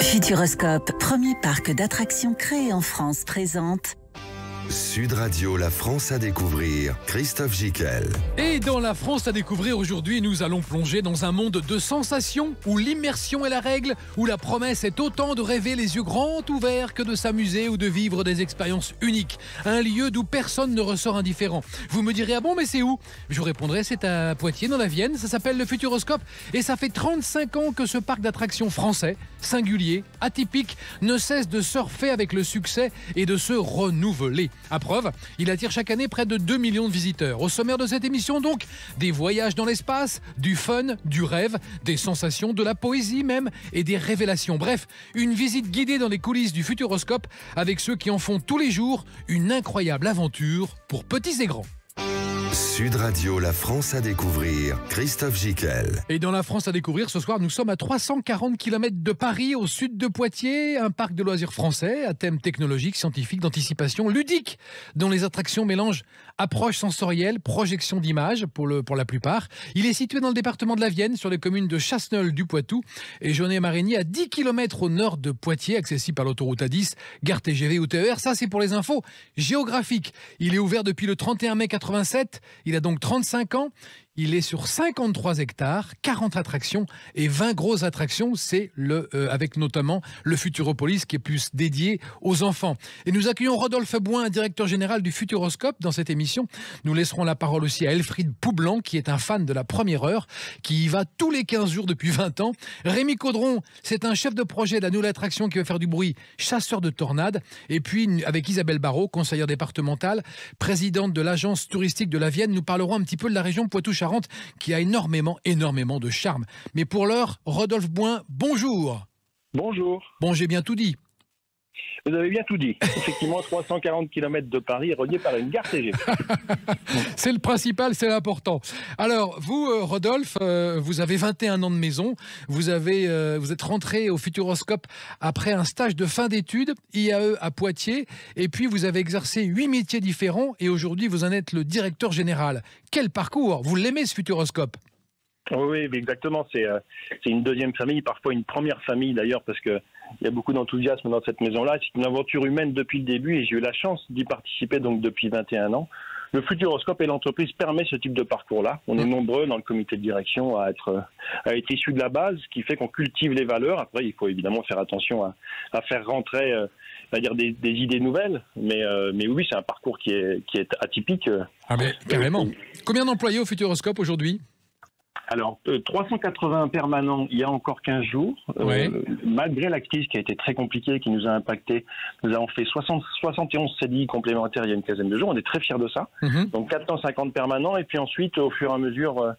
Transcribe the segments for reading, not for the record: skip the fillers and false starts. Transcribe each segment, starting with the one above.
Futuroscope, premier parc d'attractions créé en France, présente Sud Radio, la France à découvrir, Christophe Gickel. Et dans la France à découvrir aujourd'hui, nous allons plonger dans un monde de sensations, où l'immersion est la règle, où la promesse est autant de rêver les yeux grands ouverts que de s'amuser ou de vivre des expériences uniques. Un lieu d'où personne ne ressort indifférent. Vous me direz, ah bon, mais c'est où? Je vous répondrai, c'est à Poitiers, dans la Vienne, ça s'appelle le Futuroscope, et ça fait 35 ans que ce parc d'attractions français, singulier, atypique, ne cesse de surfer avec le succès et de se renouveler. À preuve, il attire chaque année près de 2 millions de visiteurs. Au sommaire de cette émission donc, des voyages dans l'espace, du fun, du rêve, des sensations, de la poésie même et des révélations. Bref, une visite guidée dans les coulisses du Futuroscope avec ceux qui en font tous les jours une incroyable aventure pour petits et grands. Sud Radio, la France à découvrir, Christophe Gickel. Et dans la France à découvrir, ce soir, nous sommes à 340 km de Paris, au sud de Poitiers, un parc de loisirs français à thème technologique, scientifique, d'anticipation, ludique, dont les attractions mélangent approche sensorielle, projection d'images pour la plupart. Il est situé dans le département de la Vienne, sur les communes de Chasseneul du Poitou et Jaunet-Marigny, à 10 km au nord de Poitiers, accessible par l'autoroute A10, gare TGV ou TER. Ça, c'est pour les infos géographiques. Il est ouvert depuis le 31 mai 87. Il a donc 35 ans. Il est sur 53 hectares, 40 attractions et 20 grosses attractions. C'est avec notamment le Futuropolis qui est plus dédié aux enfants. Et nous accueillons Rodolphe Bouin, directeur général du Futuroscope dans cette émission. Nous laisserons la parole aussi à Elfriede Poublan, qui est un fan de la première heure, qui y va tous les 15 jours depuis 20 ans. Rémi Caudron, c'est un chef de projet de la nouvelle attraction qui va faire du bruit, chasseur de tornades. Et puis avec Isabelle Barrault, conseillère départementale, présidente de l'agence touristique de la Vienne, nous parlerons un petit peu de la région Poitou-Charentes, qui a énormément de charme. Mais pour l'heure, Rodolphe Bouin, bonjour. Bonjour. Bon, j'ai bien tout dit. Vous avez bien tout dit. Effectivement, 340 km de Paris, relié par une gare TGV. C'est le principal, c'est l'important. Alors, vous, Rodolphe, vous avez 21 ans de maison. Vous êtes rentré au Futuroscope après un stage de fin d'études, IAE à Poitiers. Et puis, vous avez exercé 8 métiers différents. Et aujourd'hui, vous en êtes le directeur général. Quel parcours! Vous l'aimez, ce Futuroscope? Oui, exactement. C'est une deuxième famille, parfois une première famille d'ailleurs, parce qu'il y a beaucoup d'enthousiasme dans cette maison-là. C'est une aventure humaine depuis le début et j'ai eu la chance d'y participer donc depuis 21 ans. Le Futuroscope et l'entreprise permet ce type de parcours-là. On est nombreux dans le comité de direction à être issus de la base, ce qui fait qu'on cultive les valeurs. Après, il faut évidemment faire attention à faire rentrer des idées nouvelles. Mais oui, c'est un parcours qui est atypique. Ah mais carrément. Combien d'employés au Futuroscope aujourd'hui? Alors, 380 permanents il y a encore 15 jours. Ouais. Malgré la crise qui a été très compliquée, qui nous a impacté, nous avons fait 71 CDI complémentaires il y a une quinzaine de jours. On est très fiers de ça. Donc 450 permanents. Et puis ensuite, au fur et à mesure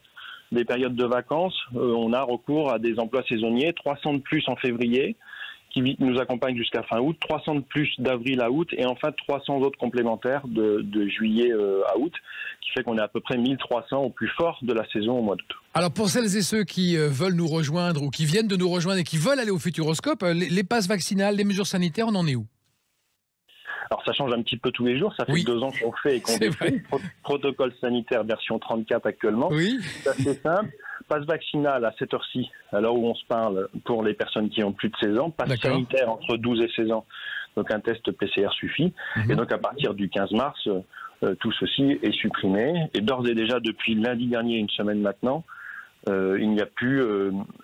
des périodes de vacances, on a recours à des emplois saisonniers, 300 de plus en février, qui nous accompagnent jusqu'à fin août, 300 de plus d'avril à août, et enfin 300 autres complémentaires de juillet à août, qui fait qu'on est à peu près 1300 au plus fort de la saison au mois d'août. Alors pour celles et ceux qui veulent nous rejoindre ou qui viennent de nous rejoindre et qui veulent aller au Futuroscope, les passes vaccinales, les mesures sanitaires, on en est où? Alors ça change un petit peu tous les jours, ça fait 2 ans qu'on fait et qu'on défait. Protocole sanitaire version 34 actuellement. Oui. C'est assez simple. Passe vaccinale à cette heure-ci, à l'heure où on se parle, pour les personnes qui ont plus de 16 ans. Passe sanitaire entre 12 et 16 ans, donc un test PCR suffit. Et donc à partir du 15 mars, tout ceci est supprimé. Et d'ores et déjà, depuis lundi dernier, une semaine maintenant, il n'y a plus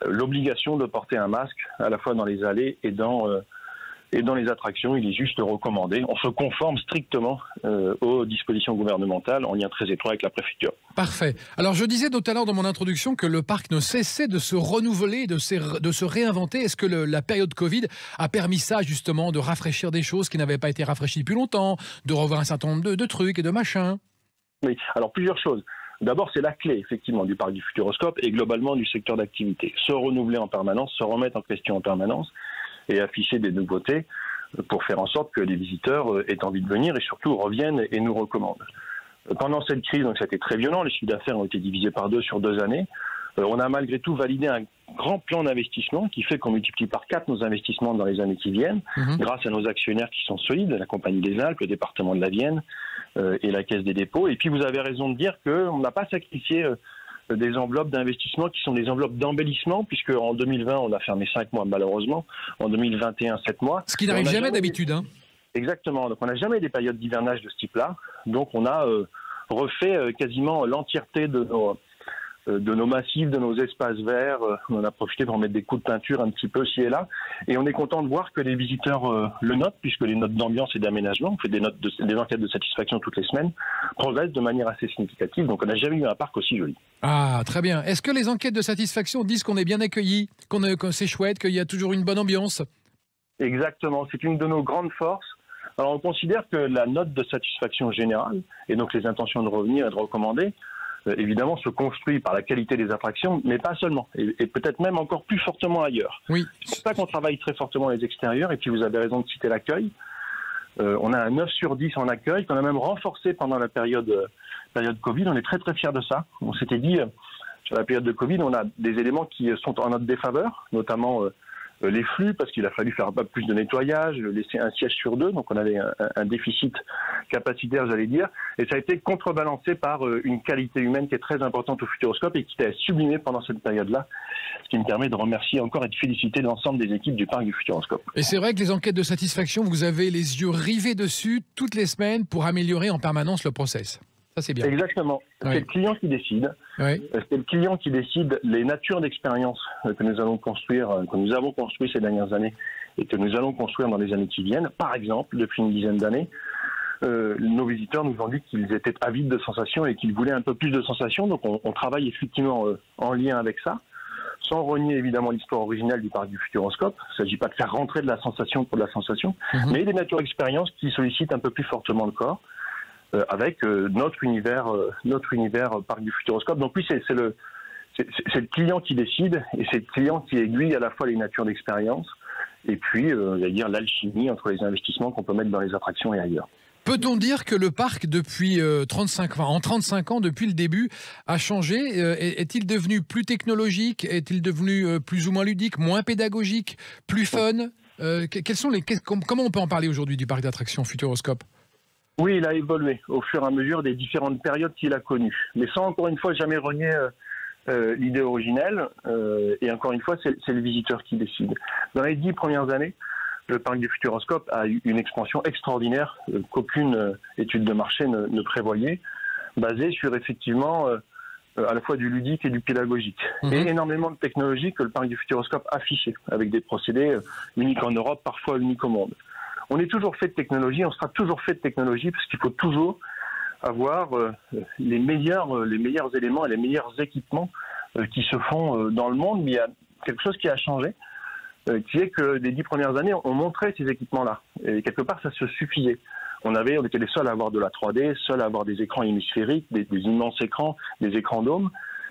l'obligation de porter un masque, à la fois dans les allées et dans les attractions. Il est juste recommandé. On se conforme strictement aux dispositions gouvernementales en lien très étroit avec la préfecture. Parfait. Alors je disais tout à l'heure dans mon introduction que le parc ne cessait de se renouveler, de se réinventer. Est-ce que la période Covid a permis ça justement, de rafraîchir des choses qui n'avaient pas été rafraîchies depuis longtemps, de revoir un certain nombre de trucs et de machins? Oui, alors plusieurs choses. D'abord, c'est la clé, effectivement, du parc du Futuroscope et globalement du secteur d'activité. Se renouveler en permanence, se remettre en question en permanence et afficher des nouveautés pour faire en sorte que les visiteurs aient envie de venir et surtout reviennent et nous recommandent. Pendant cette crise, donc ça a été très violent, les chiffres d'affaires ont été divisés par 2 sur 2 années. On a malgré tout validé un grand plan d'investissement qui fait qu'on multiplie par 4 nos investissements dans les années qui viennent, grâce à nos actionnaires qui sont solides, la Compagnie des Alpes, le département de la Vienne et la Caisse des dépôts. Et puis vous avez raison de dire qu'on n'a pas sacrifié des enveloppes d'investissement qui sont des enveloppes d'embellissement, puisque en 2020, on a fermé 5 mois malheureusement, en 2021, 7 mois. Ce qui n'arrive jamais d'habitude. Hein. Exactement, donc on n'a jamais des périodes d'hivernage de ce type-là, donc on a refait quasiment l'entièreté de nos massifs, de nos espaces verts. On en a profité pour mettre des coups de peinture un petit peu ci et là. Et on est content de voir que les visiteurs le notent, puisque les notes d'ambiance et d'aménagement, on fait des enquêtes de satisfaction toutes les semaines, progressent de manière assez significative. Donc on n'a jamais eu un parc aussi joli. Ah, très bien. Est-ce que les enquêtes de satisfaction disent qu'on est bien accueilli, que c'est chouette, qu'il y a toujours une bonne ambiance? Exactement. C'est une de nos grandes forces. Alors on considère que la note de satisfaction générale, et donc les intentions de revenir et de recommander, évidemment se construit par la qualité des attractions, mais pas seulement, et peut-être même encore plus fortement ailleurs. Oui. C'est pour ça qu'on travaille très fortement les extérieurs, et puis vous avez raison de citer l'accueil. On a un 9 sur 10 en accueil, qu'on a même renforcé pendant la période Covid. On est très très fiers de ça. On s'était dit, sur la période de Covid, on a des éléments qui sont en notre défaveur, notamment les flux, parce qu'il a fallu faire un peu plus de nettoyage, laisser un siège sur 2, donc on avait un déficit capacitaire, j'allais dire, et ça a été contrebalancé par une qualité humaine qui est très importante au Futuroscope et qui a sublimé pendant cette période-là, ce qui me permet de remercier encore et de féliciter l'ensemble des équipes du parc du Futuroscope. Et c'est vrai que les enquêtes de satisfaction, vous avez les yeux rivés dessus toutes les semaines pour améliorer en permanence le process. Ça, c'est bien. Exactement. Oui. C'est le client qui décide. Oui. C'est le client qui décide les natures d'expérience que nous allons construire, que nous avons construit ces dernières années et que nous allons construire dans les années qui viennent. Par exemple, depuis une dizaine d'années, nos visiteurs nous ont dit qu'ils étaient avides de sensations et qu'ils voulaient un peu plus de sensations. Donc on travaille effectivement en lien avec ça, sans renier évidemment l'histoire originale du parc du Futuroscope. Il ne s'agit pas de faire rentrer de la sensation pour de la sensation, mais des natures d'expérience qui sollicitent un peu plus fortement le corps. Avec notre univers parc du Futuroscope. Donc oui, c'est le client qui décide, et c'est le client qui aiguille à la fois les natures d'expérience et puis j'allais dire l'alchimie entre les investissements qu'on peut mettre dans les attractions et ailleurs. Peut-on dire que le parc, depuis 35 ans, depuis le début, a changé? Est-il devenu plus technologique? Est-il devenu plus ou moins ludique, moins pédagogique, plus fun? Comment on peut en parler aujourd'hui du parc d'attractions Futuroscope? Oui, il a évolué au fur et à mesure des différentes périodes qu'il a connues. Mais sans, encore une fois, jamais renier l'idée originelle. Et encore une fois, c'est le visiteur qui décide. Dans les 10 premières années, le parc du Futuroscope a eu une expansion extraordinaire qu'aucune étude de marché ne prévoyait, basée sur effectivement à la fois du ludique et du pédagogique. Et énormément de technologies que le parc du Futuroscope affichait, avec des procédés uniques en Europe, parfois uniques au monde. On est toujours fait de technologie, on sera toujours fait de technologie, parce qu'il faut toujours avoir les meilleurs éléments et les meilleurs équipements qui se font dans le monde. Mais il y a quelque chose qui a changé, qui est que les 10 premières années, on montrait ces équipements-là. Et quelque part, ça se suffisait. On était les seuls à avoir de la 3D, seuls à avoir des écrans hémisphériques, des immenses écrans, des écrans dômes.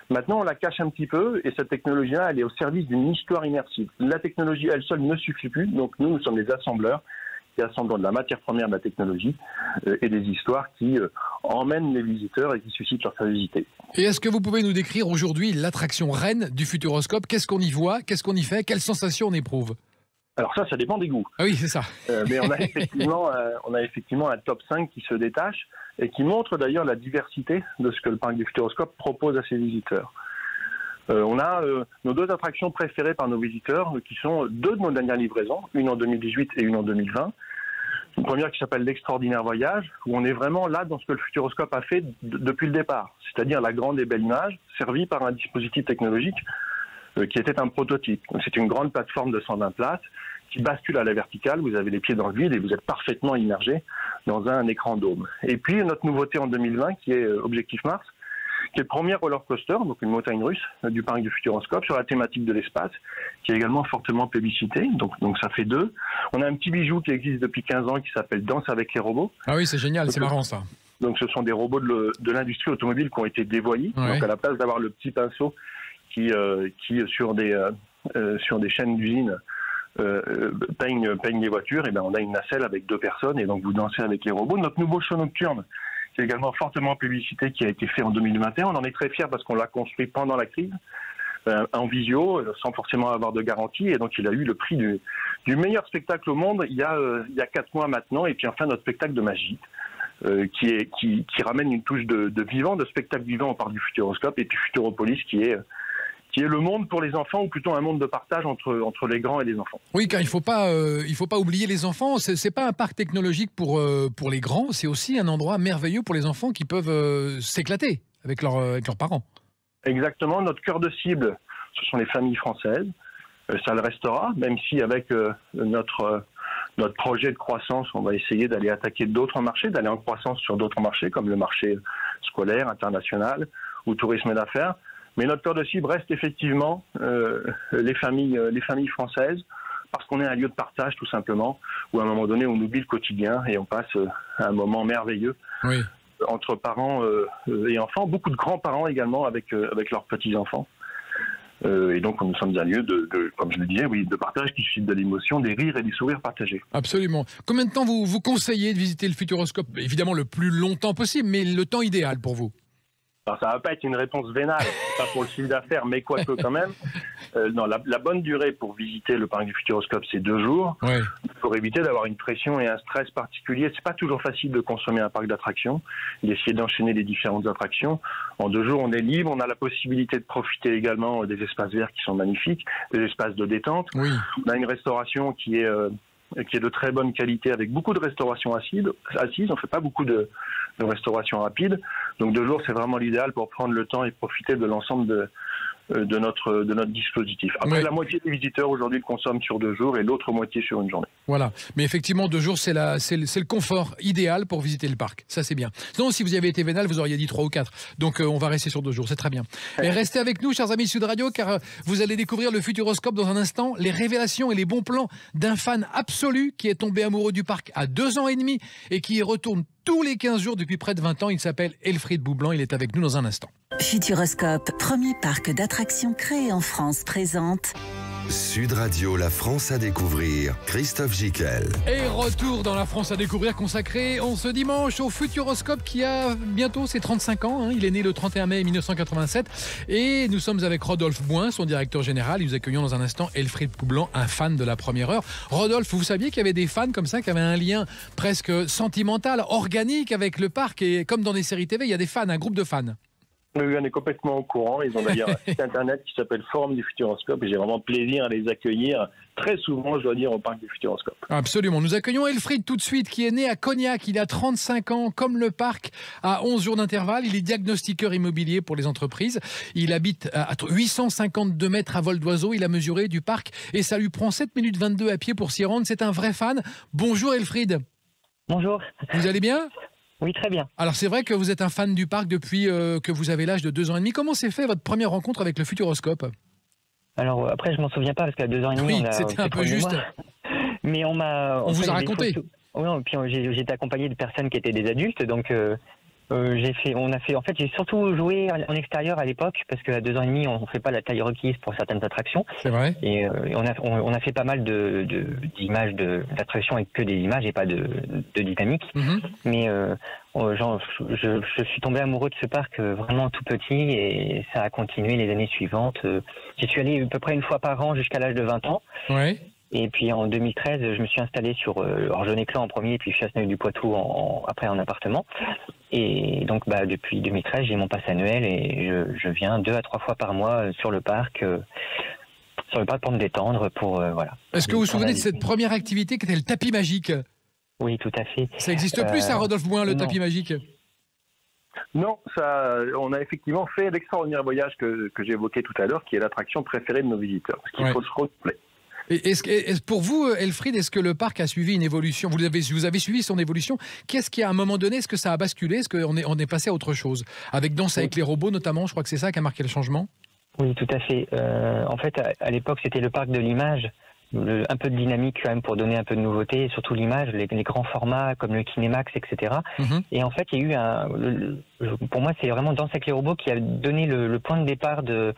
Maintenant, on la cache un petit peu, et cette technologie-là, elle est au service d'une histoire immersive. La technologie, elle seule, ne suffit plus. Donc nous sommes des assembleurs, qui assemblent de la matière première de la technologie et des histoires qui emmènent les visiteurs et qui suscitent leur curiosité. Et est-ce que vous pouvez nous décrire aujourd'hui l'attraction reine du Futuroscope? Qu'est-ce qu'on y voit? Qu'est-ce qu'on y fait? Quelles sensations on éprouve? Alors ça dépend des goûts. Ah oui, c'est ça. Mais on a effectivement un top 5 qui se détache et qui montre d'ailleurs la diversité de ce que le parc du Futuroscope propose à ses visiteurs. On a nos 2 attractions préférées par nos visiteurs, qui sont 2 de nos dernières livraisons, une en 2018 et une en 2020. Une première qui s'appelle l'Extraordinaire Voyage, où on est vraiment là dans ce que le Futuroscope a fait depuis le départ, c'est-à-dire la grande et belle image, servie par un dispositif technologique qui était un prototype. C'est une grande plateforme de 120 places qui bascule à la verticale, vous avez les pieds dans le vide et vous êtes parfaitement immergé dans un écran dôme. Et puis notre nouveauté en 2020, qui est Objectif Mars, qui est le premier roller coaster, donc une montagne russe du parc du Futuroscope, sur la thématique de l'espace, qui est également fortement plébiscité, donc ça fait 2. On a un petit bijou qui existe depuis 15 ans qui s'appelle Danse avec les robots. Ah oui, c'est génial, c'est marrant ça. Donc ce sont des robots de l'industrie automobile qui ont été dévoyés, ouais. Donc à la place d'avoir le petit pinceau qui sur des chaînes d'usine peignent les voitures, et ben on a une nacelle avec 2 personnes, et donc vous dansez avec les robots. Notre nouveau show nocturne, qui est également fortement publicité, qui a été fait en 2021. On en est très fiers parce qu'on l'a construit pendant la crise, en visio, sans forcément avoir de garantie. Et donc, il a eu le prix du meilleur spectacle au monde il y a 4 mois maintenant. Et puis enfin, notre spectacle de magie, qui ramène une touche de vivant, de spectacle vivant au parc du Futuroscope, et puis Futuropolis qui est le monde pour les enfants, ou plutôt un monde de partage entre les grands et les enfants. Oui, car il faut pas oublier les enfants. C'est pas un parc technologique pour les grands, c'est aussi un endroit merveilleux pour les enfants qui peuvent s'éclater avec leurs parents. Exactement. Notre cœur de cible, ce sont les familles françaises. Ça le restera, même si avec notre projet de croissance, on va essayer d'aller attaquer d'autres marchés, d'aller en croissance sur d'autres marchés, comme le marché scolaire, international ou tourisme d'affaires. Mais notre cœur de cible reste effectivement les familles françaises, parce qu'on est un lieu de partage tout simplement, où à un moment donné on oublie le quotidien et on passe un moment merveilleux entre parents et enfants, beaucoup de grands-parents également avec leurs petits-enfants. Et donc nous sommes un lieu comme je le disais, de partage qui suscite de l'émotion, des rires et des sourires partagés. Absolument. Combien de temps vous conseillez de visiter le Futuroscope? Évidemment le plus longtemps possible, mais le temps idéal pour vous? Alors, ça ne va pas être une réponse vénale, pas pour le chiffre d'affaires, mais quoique quand même. Non, la bonne durée pour visiter le parc du Futuroscope, c'est 2 jours. Ouais. Pour éviter d'avoir une pression et un stress particulier. C'est pas toujours facile de consommer un parc d'attractions, d'essayer d'enchaîner les différentes attractions. En 2 jours, on est libre, on a la possibilité de profiter également des espaces verts qui sont magnifiques, des espaces de détente. Oui. On a une restauration qui est de très bonne qualité, avec beaucoup de restauration assise. On ne fait pas beaucoup de restauration rapide. Donc 2 jours, c'est vraiment l'idéal pour prendre le temps et profiter de l'ensemble de notre dispositif. Après, la moitié des visiteurs aujourd'hui le consomment sur 2 jours et l'autre moitié sur une journée. Voilà. Mais effectivement, 2 jours, c'est le confort idéal pour visiter le parc. Ça, c'est bien. Sinon, si vous y avez été vénal, vous auriez dit 3 ou 4. Donc, on va rester sur 2 jours. C'est très bien. Et restez avec nous, chers amis Sud Radio, car vous allez découvrir le Futuroscope dans un instant. Les révélations et les bons plans d'un fan absolu qui est tombé amoureux du parc à 2 ans et demi et qui y retourne tous les 15 jours depuis près de 20 ans. Il s'appelle Elfriede Boublanc. Il est avec nous dans un instant. Futuroscope, premier parc d'attractions créé en France, présente Sud Radio, la France à découvrir, Christophe Gickel. Et retour dans la France à découvrir, consacré en ce dimanche au Futuroscope qui a bientôt ses 35 ans. Il est né le 31 mai 1987 et nous sommes avec Rodolphe Bouin, son directeur général. Nous accueillons dans un instant Elfriede Boublanc, un fan de la première heure. Rodolphe, vous saviez qu'il y avait des fans comme ça qui avaient un lien presque sentimental, organique avec le parc, et comme dans des séries TV, il y a des fans, un groupe de fans. Oui, on est complètement au courant. Ils ont d'ailleurs un site internet qui s'appelle Forum du Futuroscope et j'ai vraiment plaisir à les accueillir très souvent, je dois dire, au parc du Futuroscope. Absolument. Nous accueillons Elfriede tout de suite, qui est né à Cognac. Il a 35 ans, comme le parc, à 11 jours d'intervalle. Il est diagnostiqueur immobilier pour les entreprises. Il habite à 852 mètres à vol d'oiseau. Il a mesuré du parc et ça lui prend 7 minutes 22 à pied pour s'y rendre. C'est un vrai fan. Bonjour Elfriede. Bonjour. Vous allez bien ? Oui, très bien. Alors, c'est vrai que vous êtes un fan du parc depuis que vous avez l'âge de 2 ans et demi. Comment s'est fait votre première rencontre avec le Futuroscope ? Alors, après, je m'en souviens pas parce qu'à 2 ans et demi, oui, c'était un peu juste. Mais on vous a raconté. Oui, puis j'ai été accompagné de personnes qui étaient des adultes, donc j'ai surtout joué en extérieur à l'époque parce qu'à 2 ans et demi, on ne fait pas la taille requise pour certaines attractions. C'est vrai. Et on a fait pas mal d'images d'attractions avec que des images et pas de dynamique. Mm-hmm. Mais je suis tombé amoureux de ce parc vraiment tout petit et ça a continué les années suivantes. J'y suis allé à peu près 1 fois par an jusqu'à l'âge de 20 ans. Ouais. Et puis en 2013, je me suis installé sur Orgenéclin en premier, puis Chasseneuil-du-Poitou après en appartement. Et donc depuis 2013, j'ai mon pass annuel et je viens 2 à 3 fois par mois sur le parc pour me détendre. Voilà. Est-ce que vous vous souvenez de cette première activité qui était le tapis magique ? Oui, tout à fait. Ça n'existe plus ça, Rodolphe Bouin, le tapis magique ? Non, on a effectivement fait l'extraordinaire voyage que j'évoquais tout à l'heure, qui est l'attraction préférée de nos visiteurs. Parce qu'il faut se recoupler. Pour vous, Elfriede, est-ce que le parc a suivi une évolution ? Vous avez suivi son évolution. Qu'est-ce qui, à un moment donné, est-ce que ça a basculé ? Est-ce qu'on est passé à autre chose ? Avec Danse avec les robots, notamment, je crois que c'est ça qui a marqué le changement ? Oui, tout à fait. En fait, à l'époque, c'était le parc de l'image. Un peu de dynamique quand même pour donner un peu de nouveauté, et surtout l'image, les grands formats comme le Kinémax, etc. Mm-hmm. Et en fait, il y a eu pour moi, c'est vraiment Danse avec les robots qui a donné le point de départ de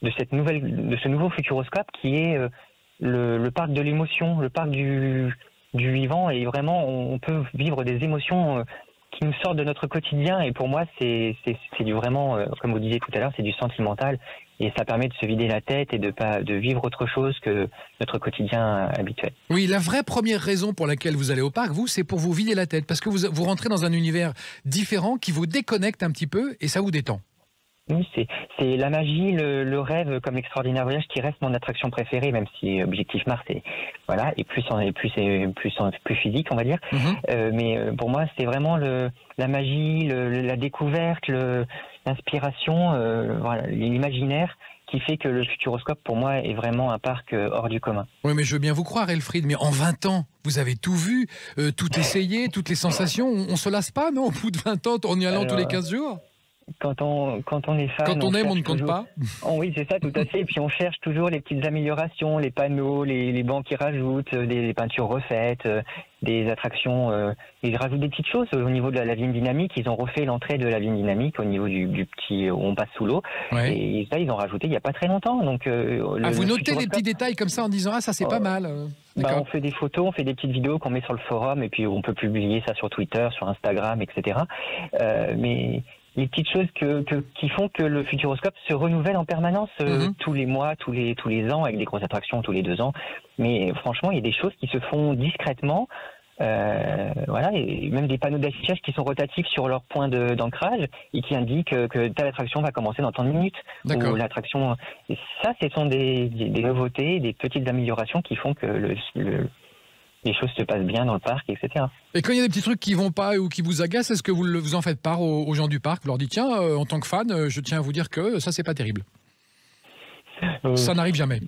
ce nouveau Futuroscope qui est le parc de l'émotion, le parc du vivant, et vraiment on peut vivre des émotions qui nous sortent de notre quotidien. Et pour moi, c'est du vraiment, comme vous disiez tout à l'heure, c'est du sentimental. Et ça permet de se vider la tête et de vivre autre chose que notre quotidien habituel. Oui, la vraie première raison pour laquelle vous allez au parc, vous, c'est pour vous vider la tête. Parce que vous rentrez dans un univers différent qui vous déconnecte un petit peu et ça vous détend. Oui, c'est la magie, le rêve comme l'extraordinaire voyage qui reste mon attraction préférée, même si Objectif Mars est plus physique, on va dire. Mais pour moi, c'est vraiment la magie, la découverte, l'inspiration, voilà, l'imaginaire qui fait que le Futuroscope, pour moi, est vraiment un parc hors du commun. Oui, mais je veux bien vous croire, Elfriede, mais en 20 ans, vous avez tout vu, tout essayé, toutes les sensations. On se lasse pas, non, au bout de 20 ans, en y allant tous les 15 jours? Quand on est fan, quand on aime, on ne compte pas. Oui, c'est ça, tout à fait. Et puis on cherche toujours les petites améliorations, les panneaux, les bancs qui rajoutent, des peintures refaites, des attractions. Ils rajoutent des petites choses au niveau de la vigne dynamique. Ils ont refait l'entrée de la vigne dynamique au niveau du petit où on passe sous l'eau. Ouais. Et ça, ils ont rajouté il n'y a pas très longtemps. Donc, vous notez des petits détails comme ça en disant ça c'est pas mal. On fait des photos, on fait des petites vidéos qu'on met sur le forum et puis on peut publier ça sur Twitter, sur Instagram, etc. Mais les petites choses qui font que le Futuroscope se renouvelle en permanence tous les mois, tous les ans, avec des grosses attractions tous les 2 ans. Mais franchement, il y a des choses qui se font discrètement. Voilà, et même des panneaux d'affichage qui sont rotatifs sur leur point d'ancrage et qui indiquent que telle attraction va commencer dans tant de minutes. Ou l'attraction. Ça, ce sont des nouveautés, des petites améliorations qui font que les choses se passent bien dans le parc, etc. Et quand il y a des petits trucs qui vont pas ou qui vous agacent, est-ce que vous en faites part aux gens du parc? Vous leur dites, tiens, en tant que fan, je tiens à vous dire que ça, c'est pas terrible. Ça n'arrive jamais.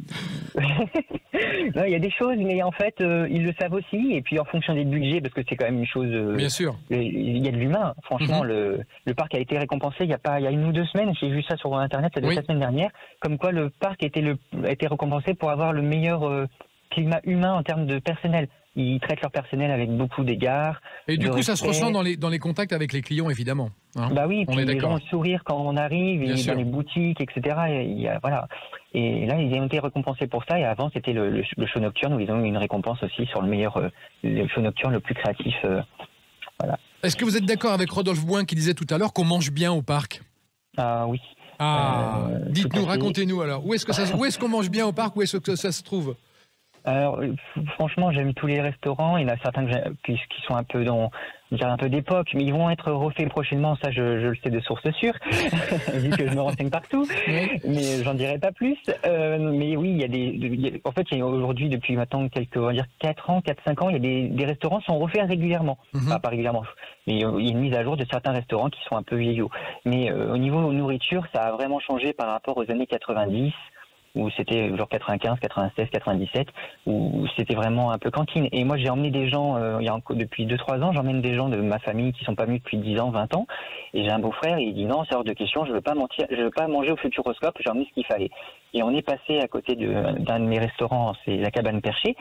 Non, il y a des choses, mais en fait, ils le savent aussi. Et puis, en fonction des budgets, parce que c'est quand même une chose... Bien sûr. Il y a de l'humain. Franchement, le parc a été récompensé il y a 1 ou 2 semaines. J'ai vu ça sur Internet, ça doit être la semaine dernière. Comme quoi, le parc a été récompensé pour avoir le meilleur climat humain en termes de personnel. Ils traitent leur personnel avec beaucoup d'égards. Et du coup, ça se ressent dans les contacts avec les clients, évidemment. Hein, bah oui, puis les gens ont le sourire quand on arrive, dans les boutiques, etc. Voilà. Et là, ils ont été récompensés pour ça. Et avant, c'était le show nocturne où ils ont eu une récompense aussi sur le show nocturne le plus créatif. Voilà. Est-ce que vous êtes d'accord avec Rodolphe Bouin qui disait tout à l'heure qu'on mange bien au parc? Ah oui. Dites-nous, racontez-nous alors. Où est-ce qu'on mange bien au parc? Où est-ce que ça se trouve? Alors, franchement, j'aime tous les restaurants. Il y en a certains qui sont un peu d'époque, mais ils vont être refaits prochainement. Ça, je le sais de source sûre, vu que je me renseigne partout. Mais j'en dirai pas plus. Mais oui, en fait, il y a aujourd'hui, depuis maintenant on va dire 4-5 ans, il y a des restaurants qui sont refaits régulièrement. Enfin, pas régulièrement. Mais il y a une mise à jour de certains restaurants qui sont un peu vieillots. Mais au niveau nourriture, ça a vraiment changé par rapport aux années 90. Où c'était genre 95, 96, 97, où c'était vraiment un peu cantine. Et moi, j'ai emmené des gens, depuis 2-3 ans, j'emmène des gens de ma famille qui sont pas venus depuis 10 ans, 20 ans. Et j'ai un beau-frère, il dit non, c'est hors de question, je veux pas manger au Futuroscope, j'ai emmené ce qu'il fallait. Et on est passé à côté d'un de mes restaurants, c'est la Cabane Perchée,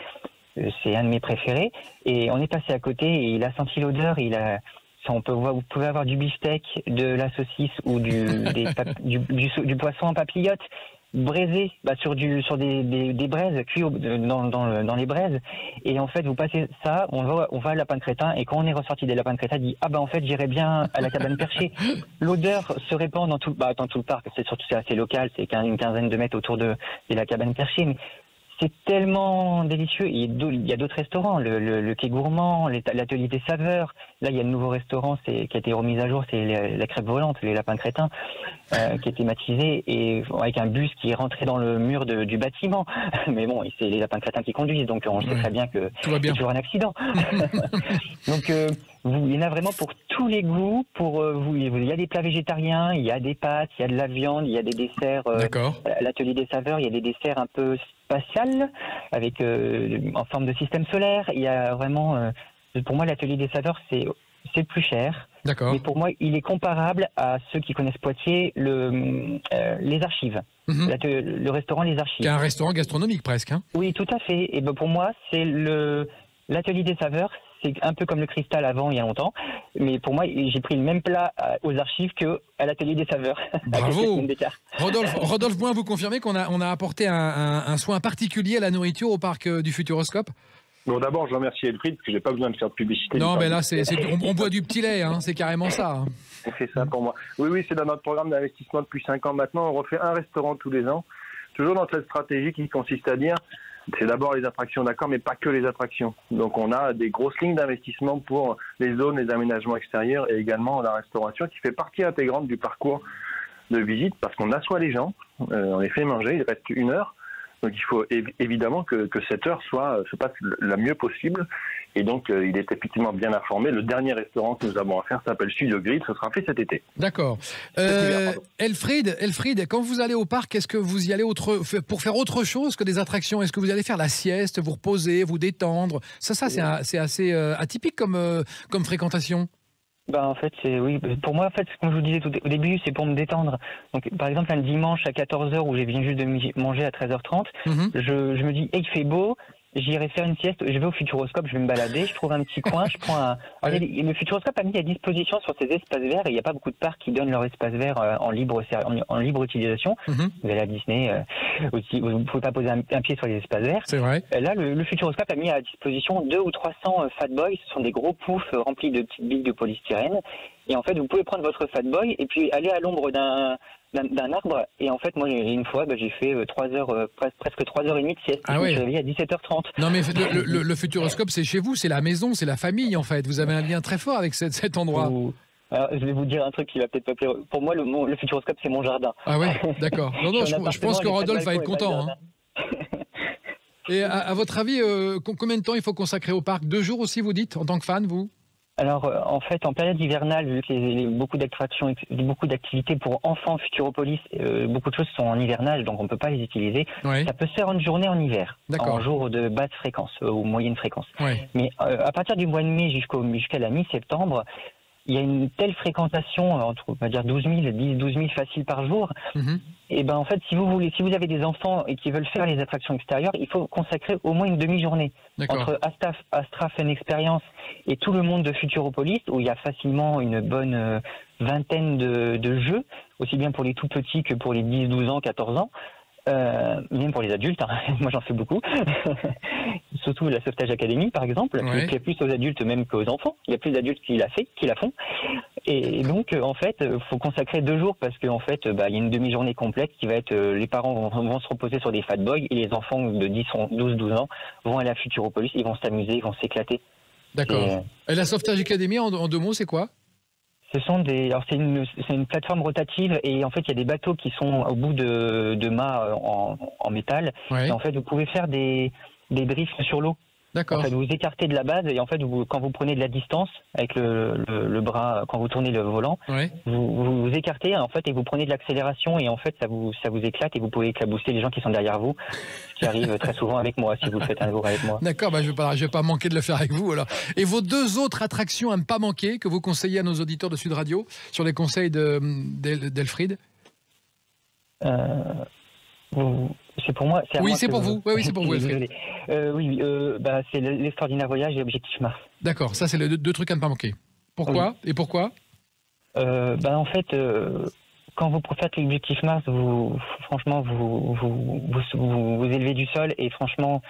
c'est un de mes préférés. Et on est passé à côté et il a senti l'odeur, vous pouvez avoir du beefsteak, de la saucisse ou du poisson en papillote braisé sur des braises, cuits dans les braises. Et en fait, vous passez ça, on va à Lapin de Crétin, et quand on est ressorti des Lapins de Crétin, dit en fait j'irais bien à la Cabane Perchée. L'odeur se répand dans tout le parc. C'est assez local, c'est une quinzaine de mètres autour de la Cabane Perchée, mais c'est tellement délicieux. Il y a d'autres restaurants, le Quai Gourmand, l'Atelier des Saveurs. Là, il y a le nouveau restaurant qui a été remis à jour, c'est la crêpe volante, les Lapins Crétins, qui est thématisé et avec un bus qui est rentré dans le mur du bâtiment. Mais bon, c'est les Lapins Crétins qui conduisent, donc on sait très bien que c'est toujours un accident. Donc, il y en a vraiment pour tous les goûts. Il y a des plats végétariens, il y a des pâtes, il y a de la viande, il y a des desserts. L'Atelier des Saveurs, il y a des desserts un peu spatial, avec en forme de système solaire. Il y a vraiment, pour moi, l'Atelier des Saveurs, c'est plus cher. D'accord. Mais pour moi, il est comparable à ceux qui connaissent Poitiers, les Archives. Le restaurant Les Archives. C'est un restaurant gastronomique presque. Hein. Oui, tout à fait. Et pour moi, c'est l'Atelier des Saveurs. C'est un peu comme le Cristal avant, il y a longtemps. Mais pour moi, j'ai pris le même plat aux Archives qu'à l'Atelier des Saveurs. Bravo. Rodolphe Bouin, vous confirmez qu'on a apporté un soin particulier à la nourriture au parc du Futuroscope? Bon, d'abord, je remercie Elfried, parce que j'ai pas besoin de faire de publicité. Non, mais là, on boit du petit lait, hein, c'est carrément ça. Hein. On fait ça pour moi. Oui, c'est dans notre programme d'investissement depuis 5 ans maintenant. On refait un restaurant tous les ans. Toujours dans cette stratégie qui consiste à dire, c'est d'abord les attractions, d'accord, mais pas que les attractions. Donc, on a des grosses lignes d'investissement pour les zones, les aménagements extérieurs et également la restauration qui fait partie intégrante du parcours de visite parce qu'on assoit les gens, on les fait manger, il reste 1 heure. Donc il faut évidemment que cette heure se passe la mieux possible. Et donc il est effectivement bien informé. Le dernier restaurant que nous avons à faire s'appelle Studio Grill. Ce sera fait cet été. D'accord. Elfried, quand vous allez au parc, est-ce que vous y allez pour faire autre chose que des attractions? Est-ce que vous allez faire la sieste, vous reposer, vous détendre? Ça c'est assez atypique comme fréquentation. En fait, oui. Pour moi, en fait, comme je vous disais au début, c'est pour me détendre. Donc, par exemple, un dimanche à 14h où j'ai viens juste de manger à 13h30, je me dis, il fait beau, j'irai faire une sieste, je vais au Futuroscope, je vais me balader, je trouve un petit coin, je prends un... Le Futuroscope a mis à disposition sur ses espaces verts, et il n'y a pas beaucoup de parcs qui donnent leur espace vert en libre utilisation. Vous allez à Disney aussi, vous ne pouvez pas poser un pied sur les espaces verts. C'est vrai. Là, le Futuroscope a mis à disposition 200 ou 300 Fat Boys, ce sont des gros poufs remplis de petites billes de polystyrène. Et en fait, vous pouvez prendre votre Fat Boy et puis aller à l'ombre d'un arbre. Et en fait, moi, une fois, j'ai fait 3 heures, presque 3h30 de sieste. Je me suis réveillé à 17h30. Non, mais le Futuroscope, c'est chez vous, c'est la maison, c'est la famille, en fait. Vous avez un lien très fort avec cet endroit. Alors, je vais vous dire un truc qui va peut-être pas plaire. Pour moi, le Futuroscope, c'est mon jardin. Ah ouais, d'accord. Non, je pense que Rodolphe va être content. Hein. Et à votre avis, combien de temps il faut consacrer au parc? 2 jours aussi, vous dites, en tant que fan, vous? Alors, en fait, en période hivernale, vu qu'il y a beaucoup d'attractions, beaucoup d'activités pour enfants Futuropolis, beaucoup de choses sont en hivernage, donc on ne peut pas les utiliser. Ça peut se faire une journée en hiver, en jour de basse fréquence ou moyenne fréquence. Mais à partir du mois de mai jusqu'à la mi-septembre, il y a une telle fréquentation, entre, on va dire 12 000 faciles par jour. Et en fait, si vous avez des enfants et qui veulent faire les attractions extérieures, il faut consacrer au moins une demi-journée entre Astra Fun Experience et tout le monde de Futuropolis, où il y a facilement une bonne vingtaine de jeux, aussi bien pour les tout petits que pour les 10, 12 ans, 14 ans. Même pour les adultes, hein. Moi j'en fais beaucoup, surtout la Sauvetage Academy par exemple, qui plaît plus aux adultes même qu'aux enfants. Il y a plus d'adultes qui la font, et donc en fait faut consacrer 2 jours parce qu'en fait il y a une demi-journée complète qui va être les parents vont se reposer sur des Fat Boys et les enfants de 12 ans vont aller à Futuropolis, ils vont s'amuser, ils vont s'éclater. D'accord. Et la Sauvetage Academy en 2 mots c'est quoi? C'est une plateforme rotative et en fait il y a des bateaux qui sont au bout de mâts en métal. Et en fait vous pouvez faire des drifts sur l'eau. D'accord. En fait, vous écartez de la base et en fait quand vous prenez de la distance avec le bras, quand vous tournez le volant, vous écartez en fait et vous prenez de l'accélération et en fait ça vous éclate et vous pouvez éclabousser les gens qui sont derrière vous, ce qui arrive très souvent avec moi si vous le faites un jour avec moi. D'accord, je vais pas manquer de le faire avec vous alors. Et vos 2 autres attractions à ne pas manquer que vous conseillez à nos auditeurs de Sud Radio sur les conseils d'Elfried? C'est pour moi. C'est pour vous. Oui, c'est pour vous, Elfried. C'est l'extraordinaire voyage et Objectif Mars. D'accord, ça c'est les 2 trucs à ne pas manquer. Pourquoi? Et pourquoi? En fait, quand vous faites l'Objectif Mars, franchement, vous élevez du sol et franchement,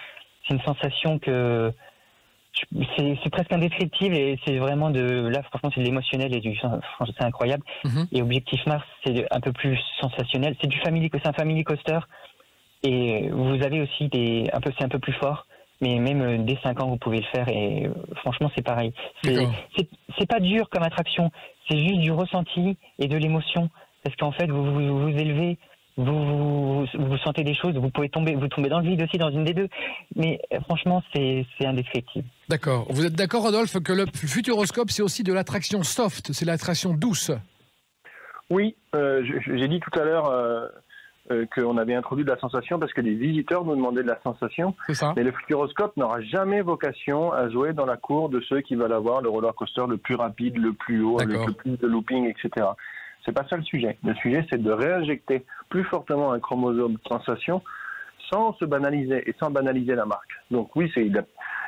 c'est une sensation que c'est presque indescriptible et c'est vraiment là franchement c'est de l'émotionnel et c'est incroyable. Et Objectif Mars c'est un peu plus sensationnel, c'est un family coaster et vous avez aussi c'est un peu plus fort, mais même dès 5 ans vous pouvez le faire et franchement c'est pareil. C'est pas dur comme attraction, c'est juste du ressenti et de l'émotion parce qu'en fait vous élevez. Vous sentez des choses, vous tombez dans le vide aussi dans une des 2, mais franchement c'est indescriptible. D'accord. Vous êtes d'accord Rodolphe que le Futuroscope c'est aussi de l'attraction soft, c'est l'attraction douce? Oui, j'ai dit tout à l'heure qu'on avait introduit de la sensation parce que les visiteurs nous demandaient de la sensation. C'est ça. Mais le Futuroscope n'aura jamais vocation à jouer dans la cour de ceux qui veulent avoir le roller coaster le plus rapide, le plus haut, avec le plus de looping, etc. C'est pas ça le sujet. Le sujet, c'est de réinjecter plus fortement un chromosome de sensation sans se banaliser et sans banaliser la marque. Donc oui,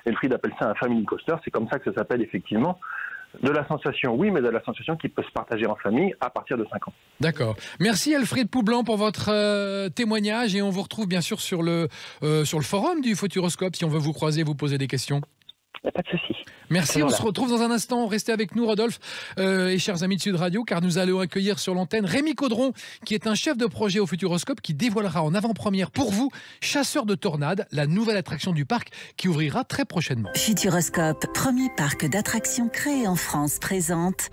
Elfried appelle ça un family coaster, c'est comme ça que ça s'appelle effectivement. De la sensation, oui, mais de la sensation qui peut se partager en famille à partir de 5 ans. D'accord. Merci Alfred Poublan pour votre témoignage et on vous retrouve bien sûr sur le forum du Futuroscope si on veut vous croiser, vous poser des questions. Pas de souci. Merci, on se retrouve dans un instant. Restez avec nous, Rodolphe et chers amis de Sud Radio, car nous allons accueillir sur l'antenne Rémi Caudron, qui est un chef de projet au Futuroscope, qui dévoilera en avant-première pour vous Chasseurs de Tornades, la nouvelle attraction du parc qui ouvrira très prochainement. Futuroscope, premier parc d'attractions créé en France, présente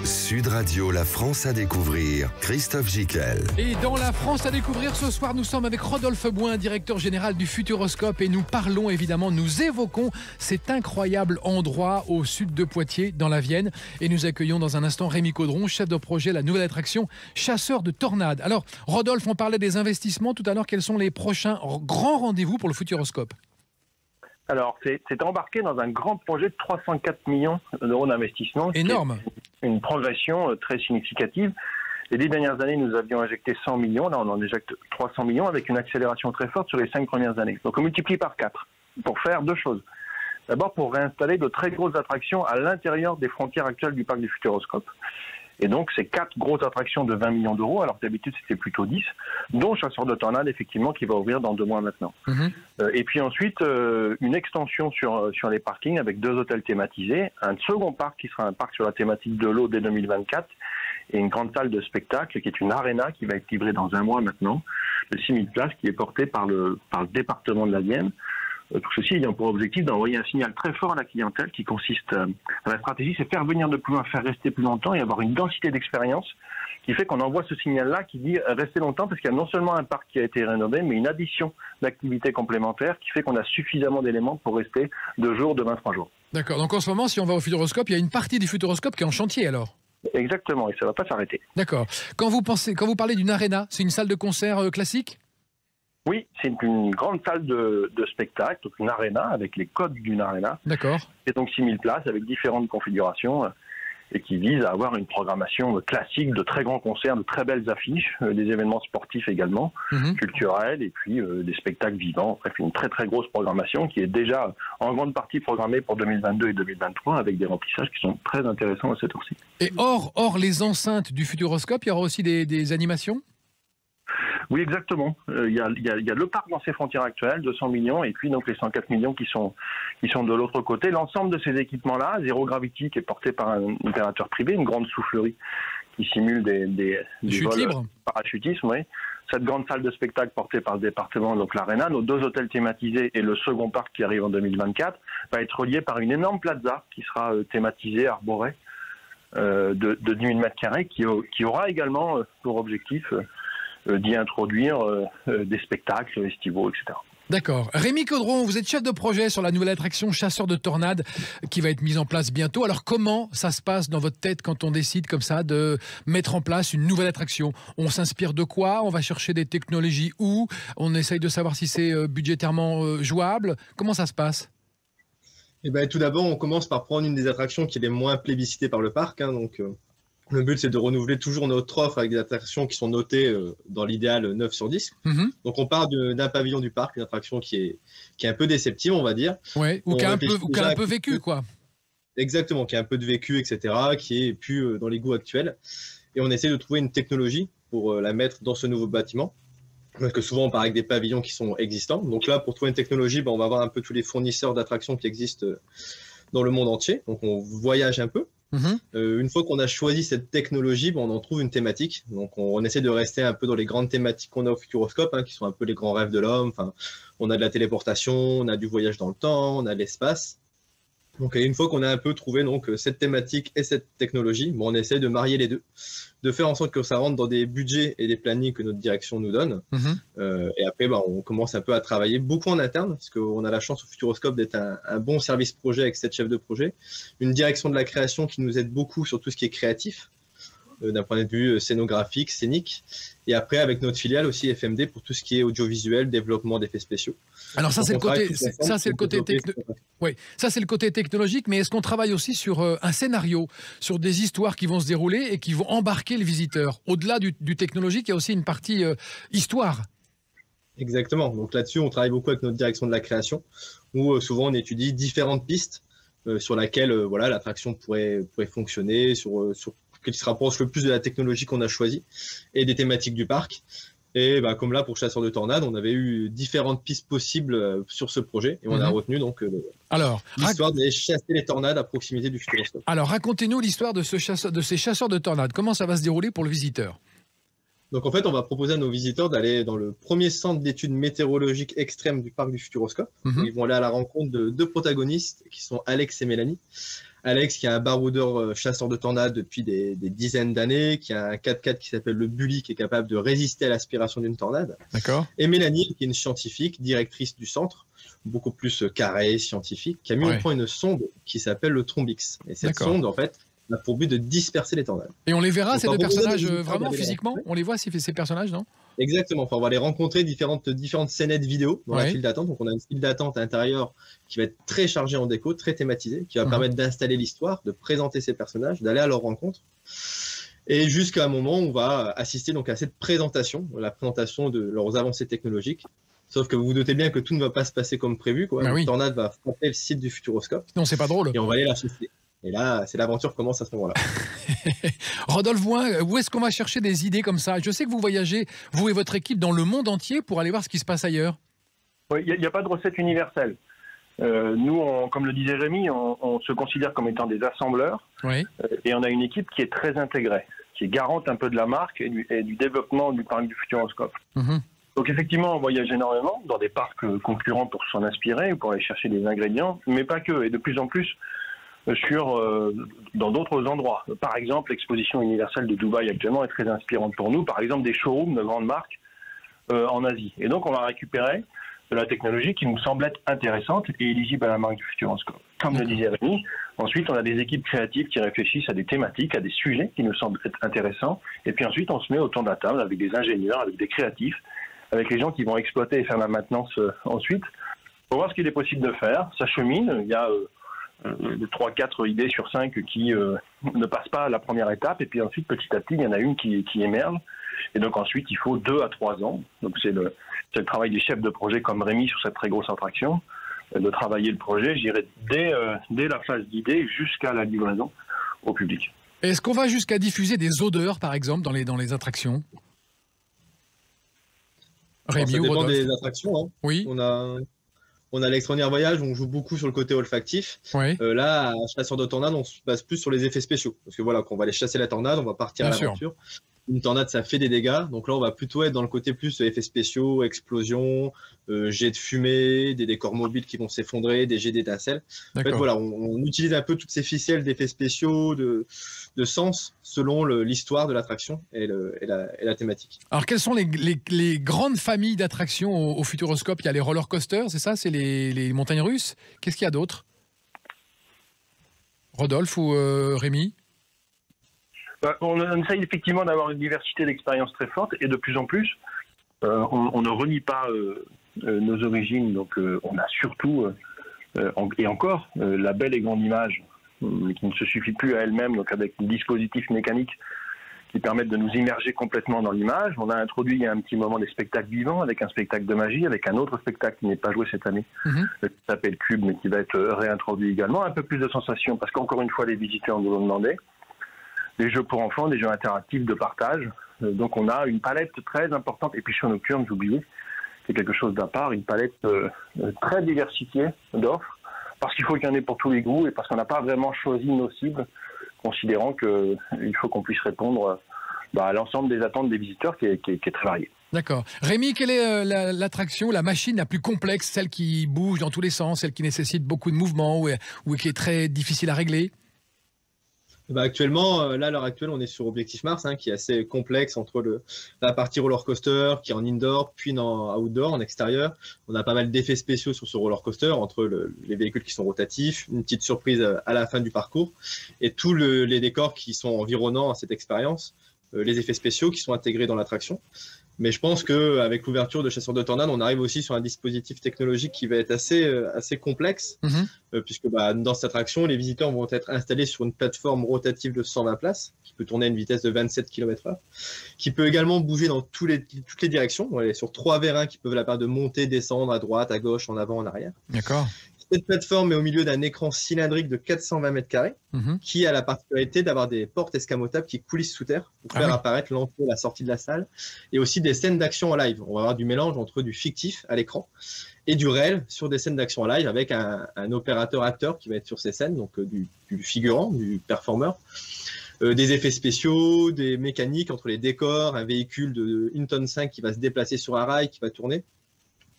Sud Radio, la France à découvrir, Christophe Gickel. Et dans la France à découvrir ce soir, nous sommes avec Rodolphe Bouin, directeur général du Futuroscope, et nous parlons évidemment, nous évoquons cet incroyable endroit au sud de Poitiers, dans la Vienne, et nous accueillons dans un instant Rémi Caudron, chef de projet, la nouvelle attraction Chasseurs de Tornades. Alors, Rodolphe, on parlait des investissements tout à l'heure, quels sont les prochains grands rendez-vous pour le Futuroscope ? Alors, c'est embarqué dans un grand projet de 304 millions d'euros d'investissement. Énorme. Une progression très significative. Les 10 dernières années, nous avions injecté 100 millions. Là, on en injecte 300 millions avec une accélération très forte sur les 5 premières années. Donc, on multiplie par 4 pour faire 2 choses. D'abord, pour réinstaller de très grosses attractions à l'intérieur des frontières actuelles du parc du Futuroscope. Et donc, c'est 4 grosses attractions de 20 millions d'euros, alors que d'habitude, c'était plutôt 10, dont Chasseurs de Tornades, effectivement, qui va ouvrir dans 2 mois maintenant. Et puis ensuite, une extension sur les parkings avec 2 hôtels thématisés, un second parc qui sera un parc sur la thématique de l'eau dès 2024, et une grande salle de spectacle qui est une arena qui va être livrée dans 1 mois maintenant, de 6000 places, qui est portée par le département de la Vienne. Tout ceci ayant pour objectif d'envoyer un signal très fort à la clientèle qui consiste à la stratégie, c'est faire venir de plus loin, faire rester plus longtemps et avoir une densité d'expérience qui fait qu'on envoie ce signal-là qui dit rester longtemps parce qu'il y a non seulement un parc qui a été rénové, mais une addition d'activités complémentaires qui fait qu'on a suffisamment d'éléments pour rester 2 jours, demain 3 jours. D'accord, donc en ce moment, si on va au Futuroscope, il y a une partie du Futuroscope qui est en chantier alors ? Exactement, et ça ne va pas s'arrêter. D'accord. Quand vous parlez d'une arena, c'est une salle de concert classique ? Oui, c'est une grande salle de spectacle, donc une arena avec les codes d'une arena. D'accord. Et donc 6000 places avec différentes configurations et qui vise à avoir une programmation classique de très grands concerts, de très belles affiches, des événements sportifs également, culturels et puis des spectacles vivants. Bref, une très très grosse programmation qui est déjà en grande partie programmée pour 2022 et 2023 avec des remplissages qui sont très intéressants à cette heure-ci. Et hors les enceintes du Futuroscope, il y aura aussi des animations ? Oui, exactement. Il y a le parc dans ses frontières actuelles, 200 millions, et puis donc les 104 millions qui sont de l'autre côté. L'ensemble de ces équipements-là, Zero Gravity, qui est porté par un opérateur privé, une grande soufflerie qui simule des vols parachutisme, oui. Cette grande salle de spectacle portée par le département, donc l'Arena, nos 2 hôtels thématisés et le second parc qui arrive en 2024, va être relié par une énorme plaza qui sera thématisée, arborée, de 10 000 m2, qui aura également pour objectif d'y introduire des spectacles estivaux, etc. D'accord. Rémi Caudron, vous êtes chef de projet sur la nouvelle attraction Chasseurs de Tornades qui va être mise en place bientôt. Alors comment ça se passe dans votre tête quand on décide comme ça de mettre en place une nouvelle attraction ? On s'inspire de quoi ? On va chercher des technologies où ? On essaye de savoir si c'est budgétairement jouable ? Comment ça se passe ? Eh ben, tout d'abord, on commence par prendre une des attractions qui est les moins plébiscitées par le parc, donc... Le but, c'est de renouveler toujours notre offre avec des attractions qui sont notées dans l'idéal 9 sur 10. Donc, on part d'un pavillon du parc, une attraction qui est un peu déceptive, on va dire. Ouais, ou qui a un peu vécu, quoi. Exactement, qui a un peu de vécu, etc., qui est plus dans les goûts actuels. Et on essaie de trouver une technologie pour la mettre dans ce nouveau bâtiment. Parce que souvent, on part avec des pavillons qui sont existants. Donc là, pour trouver une technologie, on va avoir un peu tous les fournisseurs d'attractions qui existent dans le monde entier. Donc, on voyage un peu. Une fois qu'on a choisi cette technologie, on en trouve une thématique. Donc on essaie de rester un peu dans les grandes thématiques qu'on a au Futuroscope, qui sont un peu les grands rêves de l'homme. Enfin, on a de la téléportation, on a du voyage dans le temps, on a de l'espace. Donc une fois qu'on a un peu trouvé cette thématique et cette technologie, on essaie de marier les deux, de faire en sorte que ça rentre dans des budgets et des plannings que notre direction nous donne. Et après, on commence un peu à travailler beaucoup en interne, parce qu'on a la chance au Futuroscope d'être un bon service projet avec 7 chefs de projet, une direction de la création qui nous aide beaucoup sur tout ce qui est créatif, d'un point de vue scénographique, scénique, et après avec notre filiale aussi FMD pour tout ce qui est audiovisuel, développement d'effets spéciaux. Alors ça, c'est le côté technologique, mais est-ce qu'on travaille aussi sur un scénario, sur des histoires qui vont se dérouler et qui vont embarquer le visiteur ? Au-delà du technologique, il y a aussi une partie histoire. Exactement. Donc là-dessus, on travaille beaucoup avec notre direction de la création, où souvent on étudie différentes pistes sur laquelle voilà, l'attraction pourrait fonctionner, qui se rapproche le plus de la technologie qu'on a choisie et des thématiques du parc. Et comme là, pour Chasseurs de Tornades, on avait eu différentes pistes possibles sur ce projet. Et on a retenu donc l'histoire de chasser les tornades à proximité du Futuroscope. Alors, racontez-nous l'histoire de ces chasseurs de tornades. Comment ça va se dérouler pour le visiteur? Donc en fait, on va proposer à nos visiteurs d'aller dans le premier centre d'études météorologiques extrêmes du parc du Futuroscope. Ils vont aller à la rencontre de 2 protagonistes qui sont Alex et Mélanie. Alex qui est un baroudeur chasseur de tornades depuis des dizaines d'années, qui a un 4x4 qui s'appelle le Bully, qui est capable de résister à l'aspiration d'une tornade. D'accord. Et Mélanie qui est une scientifique, directrice du centre, beaucoup plus carrée, scientifique, qui a mis au point une sonde qui s'appelle le Trombix. Et cette sonde, en fait, a pour but de disperser les tornades. Et on les verra, ces 2 personnages, vraiment, physiquement? On les voit, ces personnages, non? Exactement. Enfin, on va les rencontrer différentes scénettes vidéo dans la file d'attente. Donc, on a une file d'attente à l'intérieur qui va être très chargée en déco, très thématisée, qui va permettre d'installer l'histoire, de présenter ces personnages, d'aller à leur rencontre. Et jusqu'à un moment où on va assister donc à cette présentation, la présentation de leurs avancées technologiques. Sauf que vous vous doutez bien que tout ne va pas se passer comme prévu, quoi. Une tornade va frapper le site du Futuroscope. Non, c'est pas drôle. Et on va aller la chasser. Et là, c'est l'aventure commence à ce moment-là. Rodolphe Voin, où est-ce qu'on va chercher des idées comme ça? Je sais que vous voyagez, vous et votre équipe, dans le monde entier pour aller voir ce qui se passe ailleurs. Oui, il n'y a pas de recette universelle. Nous, comme le disait Rémi, on se considère comme étant des assembleurs. Et on a une équipe qui est très intégrée, qui est garante un peu de la marque et du développement du parc du Futuroscope. Donc effectivement, on voyage énormément dans des parcs concurrents pour s'en inspirer, pour aller chercher des ingrédients, mais pas que, et de plus en plus dans d'autres endroits. Par exemple, l'exposition universelle de Dubaï actuellement est très inspirante pour nous. Par exemple, des showrooms de grandes marques en Asie. Et donc, on va récupérer de la technologie qui nous semble être intéressante et éligible à la marque du Futuroscope. Comme le disait Rémi, ensuite, on a des équipes créatives qui réfléchissent à des thématiques, à des sujets qui nous semblent être intéressants. Et puis ensuite, on se met autour de la table avec des ingénieurs, avec des créatifs, avec les gens qui vont exploiter et faire la maintenance ensuite, pour voir ce qu'il est possible de faire. Ça chemine. Il y a 3-4 idées sur 5 qui ne passent pas à la première étape, et puis ensuite petit à petit il y en a une qui émerge, et donc ensuite il faut 2 à 3 ans, donc c'est le travail des chefs de projet comme Rémi sur cette très grosse attraction, de travailler le projet, j'irai dès la phase d'idée jusqu'à la livraison au public. Est-ce qu'on va jusqu'à diffuser des odeurs par exemple dans les attractions? Rémi, ça dépend des attractions, hein. Oui. On a l'extraordinaire voyage, on joue beaucoup sur le côté olfactif. Là, à Chasseurs de Tornades, on se base plus sur les effets spéciaux. Parce que voilà, quand on va aller chasser la tornade, on va partir à l'aventure. Une tornade, ça fait des dégâts. Donc là, on va plutôt être dans le côté plus effets spéciaux, explosions, jets de fumée, des décors mobiles qui vont s'effondrer, des jets d'étincelles. En fait, voilà, on utilise un peu toutes ces ficelles d'effets spéciaux, de sens, selon l'histoire de l'attraction et la thématique. Alors, quelles sont les grandes familles d'attractions au Futuroscope? Il y a les roller coasters, c'est ça? C'est les montagnes russes? Qu'est-ce qu'il y a d'autre? Rodolphe ou Rémi? On essaye effectivement d'avoir une diversité d'expériences très forte, et de plus en plus, on ne renie pas nos origines. Donc on a surtout, et encore, la belle et grande image qui ne se suffit plus à elle-même, donc avec des dispositifs mécaniques qui permettent de nous immerger complètement dans l'image. On a introduit il y a un petit moment des spectacles vivants, avec un spectacle de magie, avec un autre spectacle qui n'est pas joué cette année, qui s'appelle Cube, mais qui va être réintroduit également. Un peu plus de sensations, parce qu'encore une fois, les visiteurs nous l'ont demandé. Des jeux pour enfants, des jeux interactifs de partage. Donc on a une palette très importante. Et puis show nocturne, j'oubliais, c'est quelque chose d'à part, une palette très diversifiée d'offres, parce qu'il faut qu'il y en ait pour tous les goûts et parce qu'on n'a pas vraiment choisi nos cibles, considérant qu'il faut qu'on puisse répondre à l'ensemble des attentes des visiteurs qui est très varié. D'accord. Rémi, quelle est l'attraction, la machine la plus complexe, celle qui bouge dans tous les sens, celle qui nécessite beaucoup de mouvements ou qui est très difficile à régler? Actuellement, là, à l'heure actuelle, on est sur Objectif Mars, qui est assez complexe entre la partie roller coaster qui est en indoor, puis en outdoor, en extérieur. On a pas mal d'effets spéciaux sur ce roller coaster, entre les véhicules qui sont rotatifs, une petite surprise à la fin du parcours, et tous les décors qui sont environnants à cette expérience, les effets spéciaux qui sont intégrés dans l'attraction. Mais je pense qu'avec l'ouverture de Chasseurs de Tornades, on arrive aussi sur un dispositif technologique qui va être assez complexe, puisque dans cette attraction, les visiteurs vont être installés sur une plateforme rotative de 120 places, qui peut tourner à une vitesse de 27 km/h, qui peut également bouger dans toutes les directions. On est sur 3 vérins qui peuvent la permettre de monter, descendre à droite, à gauche, en avant, en arrière. D'accord. Cette plateforme est au milieu d'un écran cylindrique de 420 mètres carrés qui a la particularité d'avoir des portes escamotables qui coulissent sous terre pour faire apparaître l'entrée et la sortie de la salle, et aussi des scènes d'action en live. On va avoir du mélange entre du fictif à l'écran et du réel sur des scènes d'action en live avec un opérateur-acteur qui va être sur ces scènes, donc du figurant, du performeur. Des effets spéciaux, des mécaniques entre les décors, un véhicule de 1,5 tonne qui va se déplacer sur un rail, qui va tourner.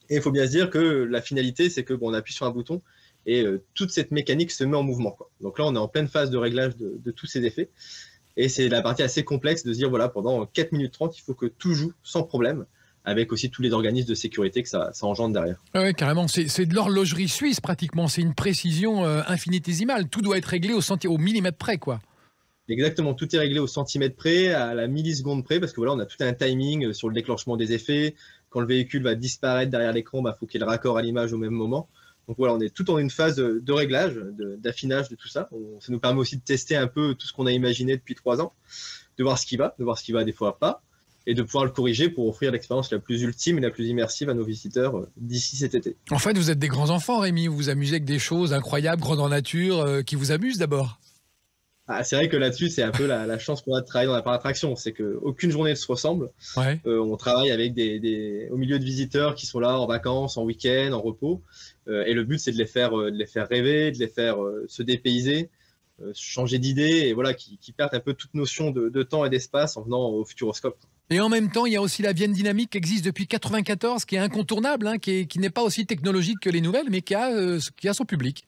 Et il faut bien se dire que la finalité, c'est que on appuie sur un bouton et toute cette mécanique se met en mouvement, quoi. Donc là, on est en pleine phase de réglage de tous ces effets. Et c'est la partie assez complexe de se dire, voilà, pendant 4 minutes 30, il faut que tout joue sans problème, avec aussi tous les organismes de sécurité que ça engendre derrière. Oui, carrément. C'est de l'horlogerie suisse, pratiquement. C'est une précision infinitésimale. Tout doit être réglé au millimètre près, quoi. Exactement, tout est réglé au centimètre près, à la milliseconde près, parce que voilà, on a tout un timing sur le déclenchement des effets. Quand le véhicule va disparaître derrière l'écran, faut qu'il y ait le raccord à l'image au même moment. Donc voilà, on est tout en une phase de réglage, d'affinage de tout ça. Ça nous permet aussi de tester un peu tout ce qu'on a imaginé depuis 3 ans, de voir ce qui va des fois pas, et de pouvoir le corriger pour offrir l'expérience la plus ultime et la plus immersive à nos visiteurs d'ici cet été. En fait, vous êtes des grands enfants, Rémi. Vous vous amusez avec des choses incroyables, grandeur nature, qui vous amusent d'abord. C'est vrai que là-dessus, c'est un peu la chance qu'on a de travailler dans la parc d'attraction. C'est qu'aucune journée ne se ressemble. Ouais. On travaille avec au milieu de visiteurs qui sont là en vacances, en week-end, en repos. Et le but, c'est de les faire rêver, de les faire se dépayser, changer d'idée, et voilà, qui perdent un peu toute notion de temps et d'espace en venant au Futuroscope. Et en même temps, il y a aussi la Vienne Dynamique qui existe depuis 1994, qui est incontournable, qui n'est pas aussi technologique que les nouvelles, mais qui a son public.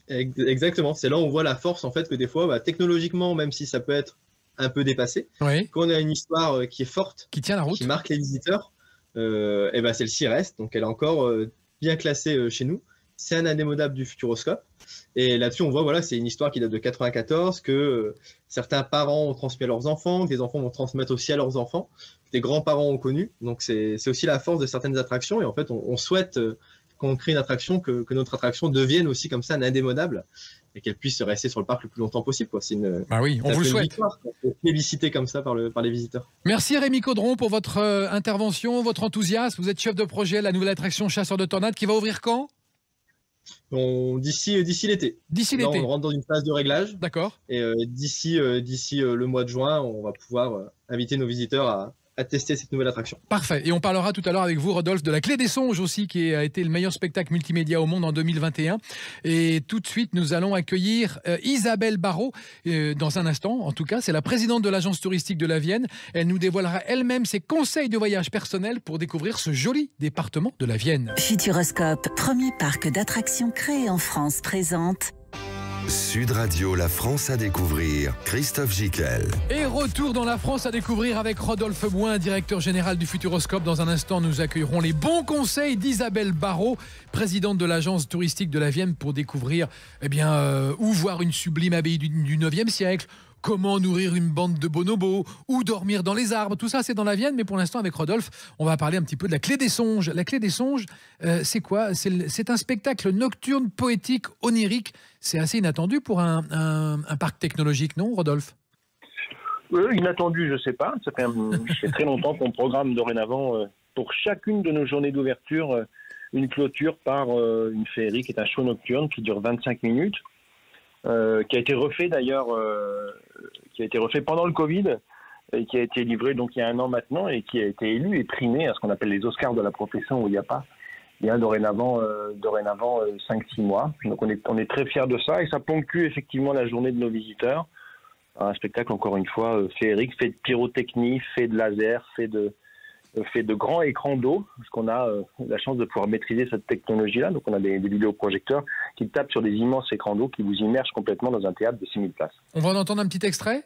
Exactement, c'est là où on voit la force en fait que des fois, technologiquement, même si ça peut être un peu dépassé, quand on a une histoire qui est forte, qui tient la route, qui marque les visiteurs, celle-ci reste, donc elle est encore bien classée chez nous. C'est un indémodable du Futuroscope, et là-dessus on voit, voilà, c'est une histoire qui date de 1994, que certains parents ont transmis à leurs enfants, que des enfants vont transmettre aussi à leurs enfants, que des grands-parents ont connu, donc c'est aussi la force de certaines attractions, et en fait on souhaite qu'on crée une attraction, que notre attraction devienne aussi comme ça un indémodable et qu'elle puisse rester sur le parc le plus longtemps possible, quoi. C'est oui, on vous le souhaite. Plébiscité comme ça par les visiteurs. Merci Rémi Caudron pour votre intervention, votre enthousiasme. Vous êtes chef de projet à la nouvelle attraction Chasseurs de Tornades qui va ouvrir quand ? D'ici l'été. D'ici l'été. On rentre dans une phase de réglage. D'accord. Et d'ici le mois de juin, on va pouvoir inviter nos visiteurs à tester cette nouvelle attraction. Parfait. Et on parlera tout à l'heure avec vous, Rodolphe, de la Clé des Songes aussi, qui a été le meilleur spectacle multimédia au monde en 2021. Et tout de suite, nous allons accueillir Isabelle Barrault, dans un instant. En tout cas, c'est la présidente de l'agence touristique de la Vienne. Elle nous dévoilera elle-même ses conseils de voyage personnels pour découvrir ce joli département de la Vienne. Futuroscope, premier parc d'attractions créé en France, présente Sud Radio, la France à découvrir, Christophe Gickel. Et retour dans la France à découvrir avec Rodolphe Bouin, directeur général du Futuroscope. Dans un instant, nous accueillerons les bons conseils d'Isabelle Barrault, présidente de l'agence touristique de la Vienne, pour découvrir où voir une sublime abbaye du 9e siècle, comment nourrir une bande de bonobos, ou dormir dans les arbres. Tout ça, c'est dans la Vienne, mais pour l'instant, avec Rodolphe, on va parler un petit peu de la Clé des Songes. La Clé des Songes, c'est quoi ? C'est un spectacle nocturne, poétique, onirique. C'est assez inattendu pour un parc technologique, non, Rodolphe ? Inattendu, je ne sais pas. Ça fait très longtemps qu'on programme dorénavant, pour chacune de nos journées d'ouverture, une clôture par une féerie qui est un show nocturne qui dure 25 minutes. Qui a été refait d'ailleurs, qui a été refait pendant le Covid et qui a été livré donc il y a 1 an maintenant et qui a été élu et primé à ce qu'on appelle les Oscars de la profession où il y a dorénavant 5-6 mois. Donc on est très fiers de ça et ça ponctue effectivement la journée de nos visiteurs. Un spectacle encore une fois féerique, fait de pyrotechnie, fait de laser, fait de grands écrans d'eau, parce qu'on a la chance de pouvoir maîtriser cette technologie-là. Donc on a des vidéoprojecteurs qui tapent sur des immenses écrans d'eau qui vous immergent complètement dans un théâtre de 6000 places. On va en entendre un petit extrait ?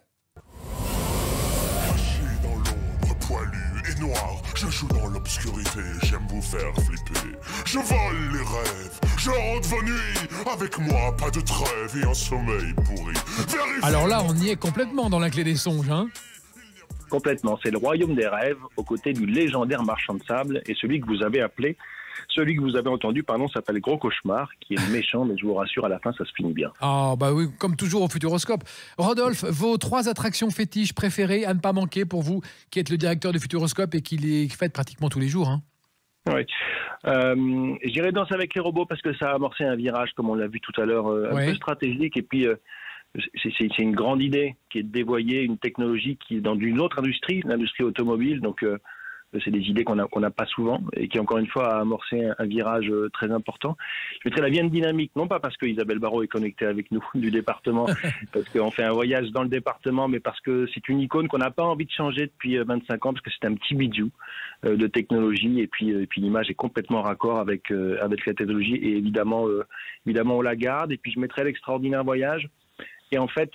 Caché dans l'ombre, poilu et noir, je joue dans l'obscurité, j'aime vous faire flipper. Je vole les rêves, je rentre vos nuits, avec moi pas de trêve et un sommeil pourri. Vérifie. Alors là, on y est complètement dans la Clé des Songes, hein ? Complètement, c'est le royaume des rêves aux côtés du légendaire marchand de sable et celui que vous avez entendu, s'appelle Gros Cauchemar, qui est le méchant, mais je vous rassure, à la fin, ça se finit bien. Ah bah oui, comme toujours au Futuroscope. Rodolphe, vos 3 attractions fétiches préférées à ne pas manquer pour vous, qui êtes le directeur du Futuroscope et qui les faites pratiquement tous les jours, hein ? Oui. Je dirais Danse avec les robots parce que ça a amorcé un virage, comme on l'a vu tout à l'heure, un peu stratégique. Et puis, c'est une grande idée qui est de dévoyer une technologie qui est dans une autre industrie, l'industrie automobile. Donc, c'est des idées qu'on n'a pas souvent et qui, encore une fois, a amorcé un virage très important. Je mettrais la Vienne dynamique, non pas parce que Isabelle Barrault est connectée avec nous du département, parce qu'on fait un voyage dans le département, mais parce que c'est une icône qu'on n'a pas envie de changer depuis 25 ans, parce que c'est un petit bijou de technologie, et puis l'image est complètement raccord avec la technologie, et évidemment, on la garde. Et puis je mettrais l'extraordinaire voyage, et en fait...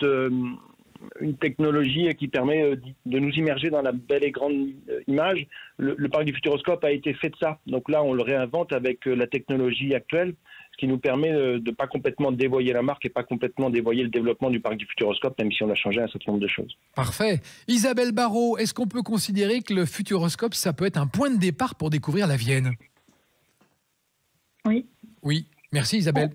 une technologie qui permet de nous immerger dans la belle et grande image. Le parc du Futuroscope a été fait de ça. Donc là, on le réinvente avec la technologie actuelle, ce qui nous permet de ne pas complètement dévoyer la marque et pas complètement dévoyer le développement du parc du Futuroscope, même si on a changé un certain nombre de choses. Parfait. Isabelle Barrault, est-ce qu'on peut considérer que le Futuroscope, ça peut être un point de départ pour découvrir la Vienne? Oui. Oui. Merci Isabelle.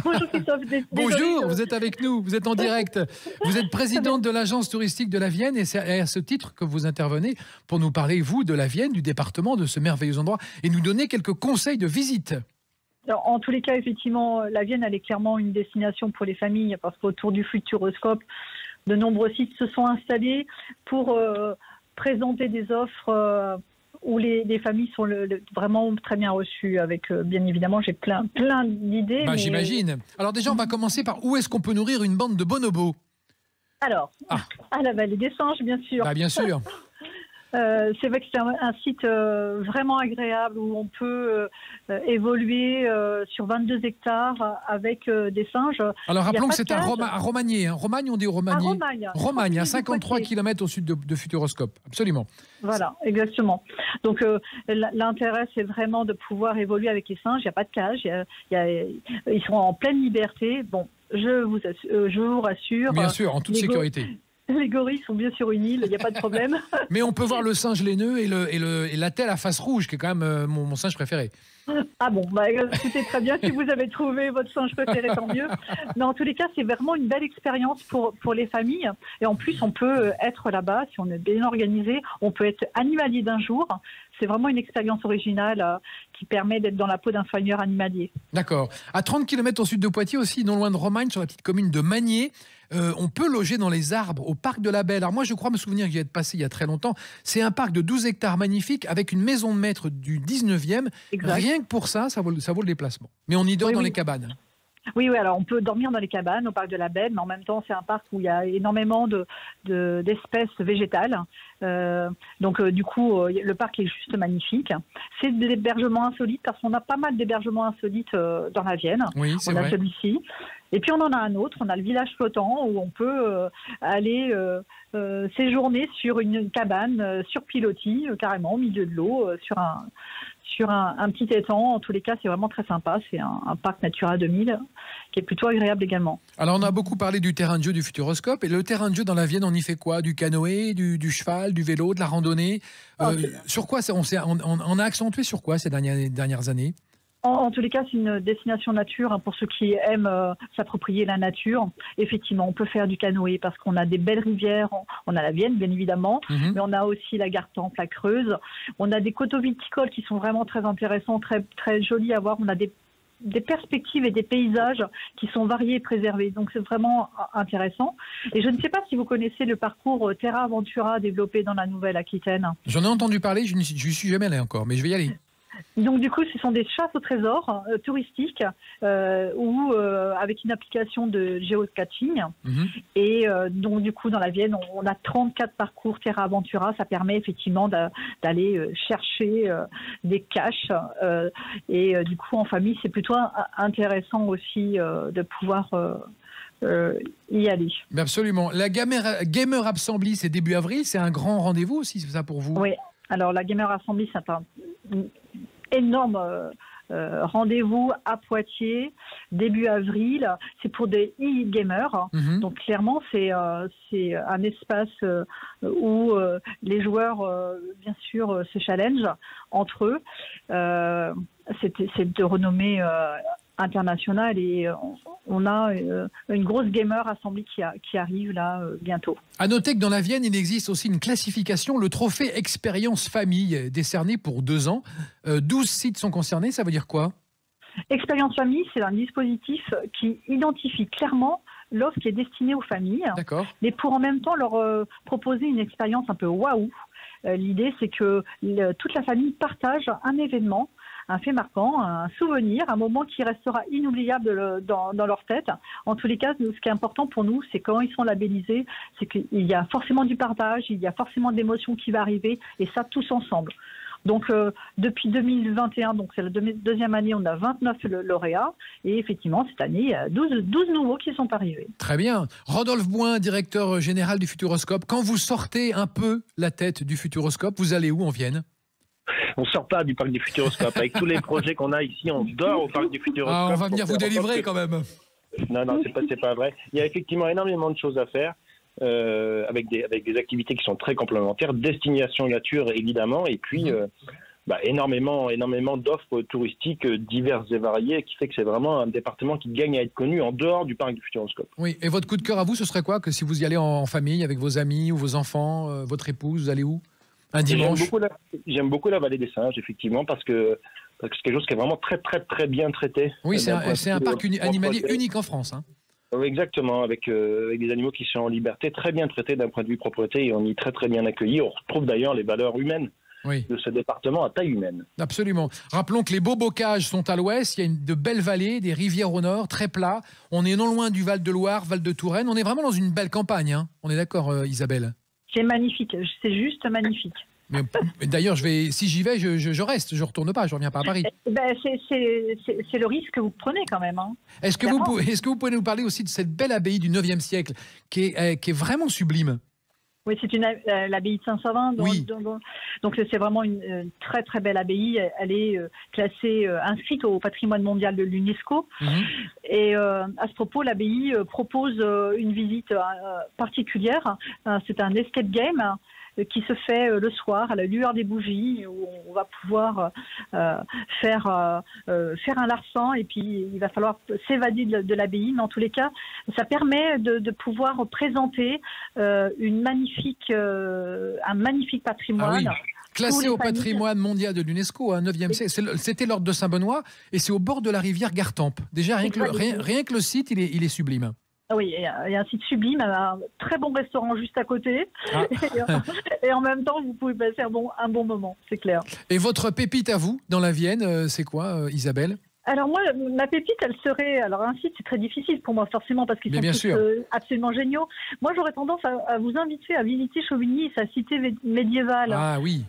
Bonjour Christophe. Bonjour, vous êtes avec nous, vous êtes en direct. Vous êtes présidente de l'agence touristique de la Vienne et c'est à ce titre que vous intervenez pour nous parler, vous, de la Vienne, du département, de ce merveilleux endroit et nous donner quelques conseils de visite. Alors, en tous les cas, effectivement, la Vienne, elle est clairement une destination pour les familles parce qu'autour du Futuroscope, de nombreux sites se sont installés pour présenter des offres où les familles sont vraiment très bien reçues. Avec, bien évidemment, j'ai plein d'idées. Bah, mais... J'imagine. Alors déjà, on va commencer par où est-ce qu'on peut nourrir une bande de bonobos? Alors, à la Vallée des Singes, bien sûr. Bah, bien sûr. C'est vrai que c'est un site vraiment agréable où on peut évoluer sur 22 hectares avec des singes. Alors rappelons que c'est à Romagné. Romagne, on dit Romagné. Romagne, à 53 km au sud de Futuroscope. Absolument. Voilà, exactement. Donc l'intérêt, c'est vraiment de pouvoir évoluer avec les singes. Il n'y a pas de cage. Ils sont en pleine liberté. Bon, je vous rassure. Bien sûr, en toute sécurité. Les gorilles sont bien sur une île, il n'y a pas de problème. Mais on peut voir le singe laineux et l'attelle à face rouge, qui est quand même mon singe préféré. Ah bon, écoutez, très bien. Si vous avez trouvé votre singe préféré, tant mieux. Mais en tous les cas, c'est vraiment une belle expérience pour les familles. Et en plus, on peut être là-bas, si on est bien organisé, on peut être animalier d'un jour. C'est vraiment une expérience originale qui permet d'être dans la peau d'un soigneur animalier. D'accord. À 30 km au sud de Poitiers aussi, non loin de Romagne, sur la petite commune de Magné, on peut loger dans les arbres au parc de la Belle. Alors moi, je crois me souvenir qu'il y a passé il y a très longtemps. C'est un parc de 12 hectares magnifique avec une maison de maître du 19e. Exact. Rien que pour ça, ça vaut le déplacement. Mais on y dort dans les cabanes. Oui, alors on peut dormir dans les cabanes au parc de la Belle, mais en même temps, c'est un parc où il y a énormément d'espèces végétales. Du coup, le parc est juste magnifique. C'est de l'hébergement insolite, parce qu'on a pas mal d'hébergements insolites dans la Vienne. Oui, c'est vrai. On a celui-ci. Et puis, on en a un autre. On a le village flottant, où on peut aller séjourner sur une cabane sur pilotis, carrément, au milieu de l'eau, sur un petit étang. En tous les cas, c'est vraiment très sympa. C'est un parc Natura 2000 qui est plutôt agréable également. Alors, on a beaucoup parlé du terrain de jeu du Futuroscope. Et le terrain de jeu dans la Vienne, on y fait quoi? Du canoë, du cheval, du vélo, de la randonnée? Sur quoi on a accentué sur quoi ces dernières années? En tous les cas, c'est une destination nature pour ceux qui aiment s'approprier la nature. Effectivement, on peut faire du canoë parce qu'on a des belles rivières. On a la Vienne, bien évidemment, mais on a aussi la Gartempe, la Creuse. On a des coteaux viticoles qui sont vraiment très intéressants, très, très jolis à voir. On a des perspectives et des paysages qui sont variés et préservés. Donc, c'est vraiment intéressant. Et je ne sais pas si vous connaissez le parcours Terra Aventura développé dans la Nouvelle-Aquitaine. J'en ai entendu parler, je n'y suis jamais allé encore, mais je vais y aller. Donc du coup, ce sont des chasses au trésor touristiques avec une application de géocaching. Et donc du coup, dans la Vienne, on a 34 parcours Terra Aventura. Ça permet effectivement d'aller chercher des caches. Du coup, en famille, c'est plutôt intéressant aussi de pouvoir y aller. Mais absolument. La Gamer Assembly, c'est début avril. C'est un grand rendez-vous aussi, c'est ça pour vous? Oui. Alors la Gamer Assembly, c'est un énorme rendez-vous à Poitiers, début avril. C'est pour des e-gamers. Donc clairement, c'est un espace où les joueurs, bien sûr, se challengent entre eux. c'est de renommée internationale et on a une grosse gamer assemblée qui arrive là bientôt. À noter que dans la Vienne, il existe aussi une classification, le trophée Expérience Famille, décerné pour 2 ans. 12 sites sont concernés, ça veut dire quoi? Expérience Famille, c'est un dispositif qui identifie clairement l'offre qui est destinée aux familles, mais pour en même temps leur proposer une expérience un peu waouh. L'idée, c'est que toute la famille partage un événement, un fait marquant, un souvenir, un moment qui restera inoubliable dans leur tête. En tous les cas, ce qui est important pour nous, c'est quand ils sont labellisés, c'est qu'il y a forcément du partage, il y a forcément d'émotions qui va arriver, et ça tous ensemble. Donc, depuis 2021, donc c'est la deuxième année, on a 29 lauréats. Et effectivement, cette année, il y a 12 nouveaux qui sont arrivés. Très bien. Rodolphe Bouin, directeur général du Futuroscope. Quand vous sortez un peu la tête du Futuroscope, vous allez où en Vienne? On ne sort pas du parc du Futuroscope. Avec tous les projets qu'on a ici, on dort au parc du Futuroscope. Ah, on va venir vous délivrer quand même. Non, c'est pas vrai. Il y a effectivement énormément de choses à faire. Avec des activités qui sont très complémentaires, destination nature évidemment, et puis énormément d'offres touristiques diverses et variées, qui fait que c'est vraiment un département qui gagne à être connu en dehors du parc du Futuroscope. Oui, et votre coup de cœur à vous, ce serait quoi, que si vous y allez en famille, avec vos amis ou vos enfants, votre épouse, vous allez où un dimanche? J'aime beaucoup la vallée des singes, effectivement, parce que c'est quelque chose qui est vraiment très très très bien traité. Oui, c'est un parc animalier unique en France, hein. Oui, exactement, avec des animaux qui sont en liberté, très bien traités d'un point de vue propreté, et on y est très très bien accueillis. On retrouve d'ailleurs les valeurs humaines de ce département à taille humaine. Absolument. Rappelons que les Beaux-Bocages sont à l'ouest, il y a de belles vallées, des rivières au nord, très plat. On est non loin du Val-de-Loire, Val-de-Touraine. On est vraiment dans une belle campagne, hein. On est d'accord, Isabelle? C'est magnifique, c'est juste magnifique. Mais d'ailleurs, si j'y vais, je reste, je retourne pas, je reviens pas à Paris. C'est le risque que vous prenez quand même. Hein. Est-ce que vous pouvez nous parler aussi de cette belle abbaye du 9e siècle qui est vraiment sublime? Oui, c'est l'abbaye de Saint-Savin. Donc c'est vraiment une très très belle abbaye. Elle est classée, inscrite au patrimoine mondial de l'UNESCO. Et à ce propos, l'abbaye propose une visite particulière. C'est un escape game qui se fait le soir à la lueur des bougies, où on va pouvoir faire un larcin, et puis il va falloir s'évader de l'abbaye. Mais en tous les cas, ça permet de pouvoir présenter un magnifique patrimoine. Ah oui. Classé au patrimoine mondial de l'UNESCO, 9e siècle. C'était l'ordre de Saint-Benoît, et c'est au bord de la rivière Gartempe. Déjà, rien que le site, il est sublime. Oui, il y a un site sublime, un très bon restaurant juste à côté. Ah. Et en même temps, vous pouvez passer un bon moment, c'est clair. Et votre pépite à vous, dans la Vienne, c'est quoi, Isabelle? Alors moi, ma pépite, elle serait... Alors un site, c'est très difficile pour moi, forcément, parce qu'ils sont tous absolument géniaux. Moi, j'aurais tendance à vous inviter à visiter Chauvigny et sa cité médiévale. Ah oui.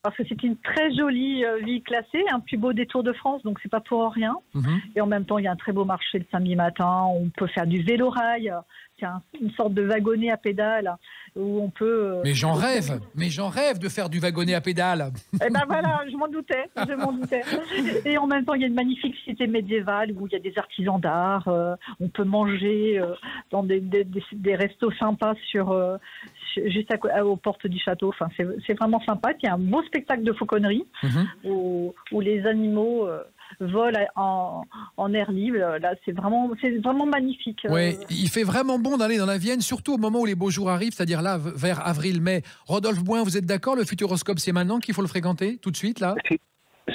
Parce que c'est une très jolie ville classée, un plus beau détour de France, donc c'est pas pour rien. Et en même temps, il y a un très beau marché le samedi matin, on peut faire du vélo-rail, c'est une sorte de wagonnet à pédales où on peut... Mais j'en rêve de faire du wagonnet à pédales. Eh ben voilà, je m'en doutais. Et en même temps, il y a une magnifique cité médiévale où il y a des artisans d'art, on peut manger dans des restos sympas juste aux portes du château. Enfin, c'est vraiment sympa. Il y a un beau spectacle de fauconnerie où les animaux volent en air libre. Là, c'est vraiment magnifique. Oui, il fait vraiment bon d'aller dans la Vienne, surtout au moment où les beaux jours arrivent, c'est-à-dire là, vers avril-mai. Rodolphe Bouin, vous êtes d'accord? Le Futuroscope, c'est maintenant qu'il faut le fréquenter, tout de suite, là?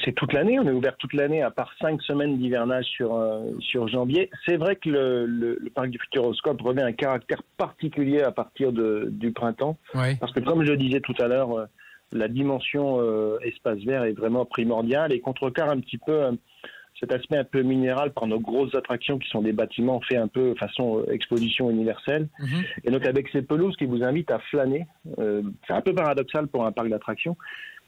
C'est toute l'année, on est ouvert toute l'année, à part 5 semaines d'hivernage sur janvier. C'est vrai que le parc du Futuroscope revêt un caractère particulier à partir du printemps. Oui. Parce que comme je le disais tout à l'heure, la dimension espace vert est vraiment primordiale et contrecarre un petit peu cet aspect un peu minéral par nos grosses attractions qui sont des bâtiments faits un peu façon exposition universelle. Et donc avec ces pelouses qui vous invitent à flâner, c'est un peu paradoxal pour un parc d'attractions,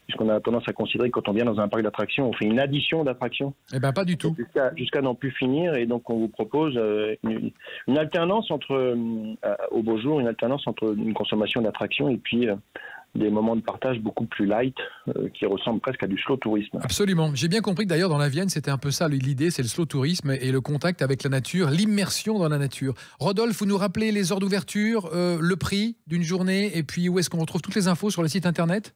puisqu'on a tendance à considérer que quand on vient dans un parc d'attractions, on fait une addition d'attractions. Eh bien, pas du tout. Jusqu'à n'en plus finir. Et donc, on vous propose une alternance au beau jour, une alternance entre une consommation d'attractions et puis des moments de partage beaucoup plus light, qui ressemblent presque à du slow tourisme. Absolument. J'ai bien compris que d'ailleurs, dans la Vienne, c'était un peu ça l'idée, c'est le slow tourisme et le contact avec la nature, l'immersion dans la nature. Rodolphe, vous nous rappelez les heures d'ouverture, le prix d'une journée, et puis où est-ce qu'on retrouve toutes les infos sur le site internet?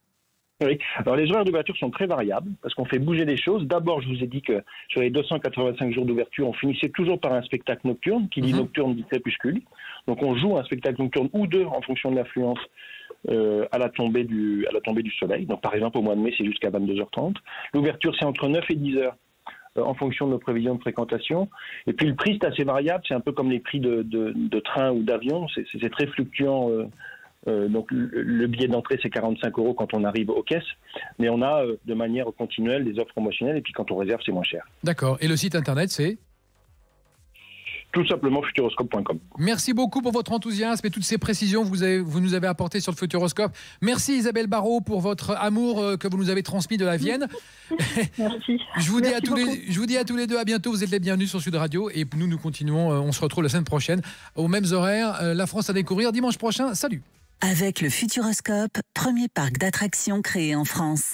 Oui. Alors les horaires d'ouverture sont très variables parce qu'on fait bouger les choses. D'abord, je vous ai dit que sur les 285 jours d'ouverture, on finissait toujours par un spectacle nocturne. Qui dit nocturne dit crépuscule. Donc on joue un spectacle nocturne ou deux en fonction de l'affluence à la tombée du soleil. Donc par exemple au mois de mai, c'est jusqu'à 22h30. L'ouverture, c'est entre 9 et 10h en fonction de nos prévisions de fréquentation. Et puis le prix, c'est assez variable. C'est un peu comme les prix de train ou d'avion. C'est très fluctuant. Donc le billet d'entrée c'est 45 € quand on arrive aux caisses, mais on a de manière continuelle des offres promotionnelles et puis quand on réserve c'est moins cher. D'accord, et le site internet c'est ? Tout simplement futuroscope.com. Merci beaucoup pour votre enthousiasme et toutes ces précisions que vous nous avez apportées sur le Futuroscope. Merci Isabelle Barraud pour votre amour que vous nous avez transmis de la Vienne. Merci. Je vous dis à tous les deux à bientôt, vous êtes les bienvenus sur Sud Radio et nous continuons, on se retrouve la semaine prochaine aux mêmes horaires. La France à découvrir dimanche prochain, salut. Avec le Futuroscope, premier parc d'attractions créé en France.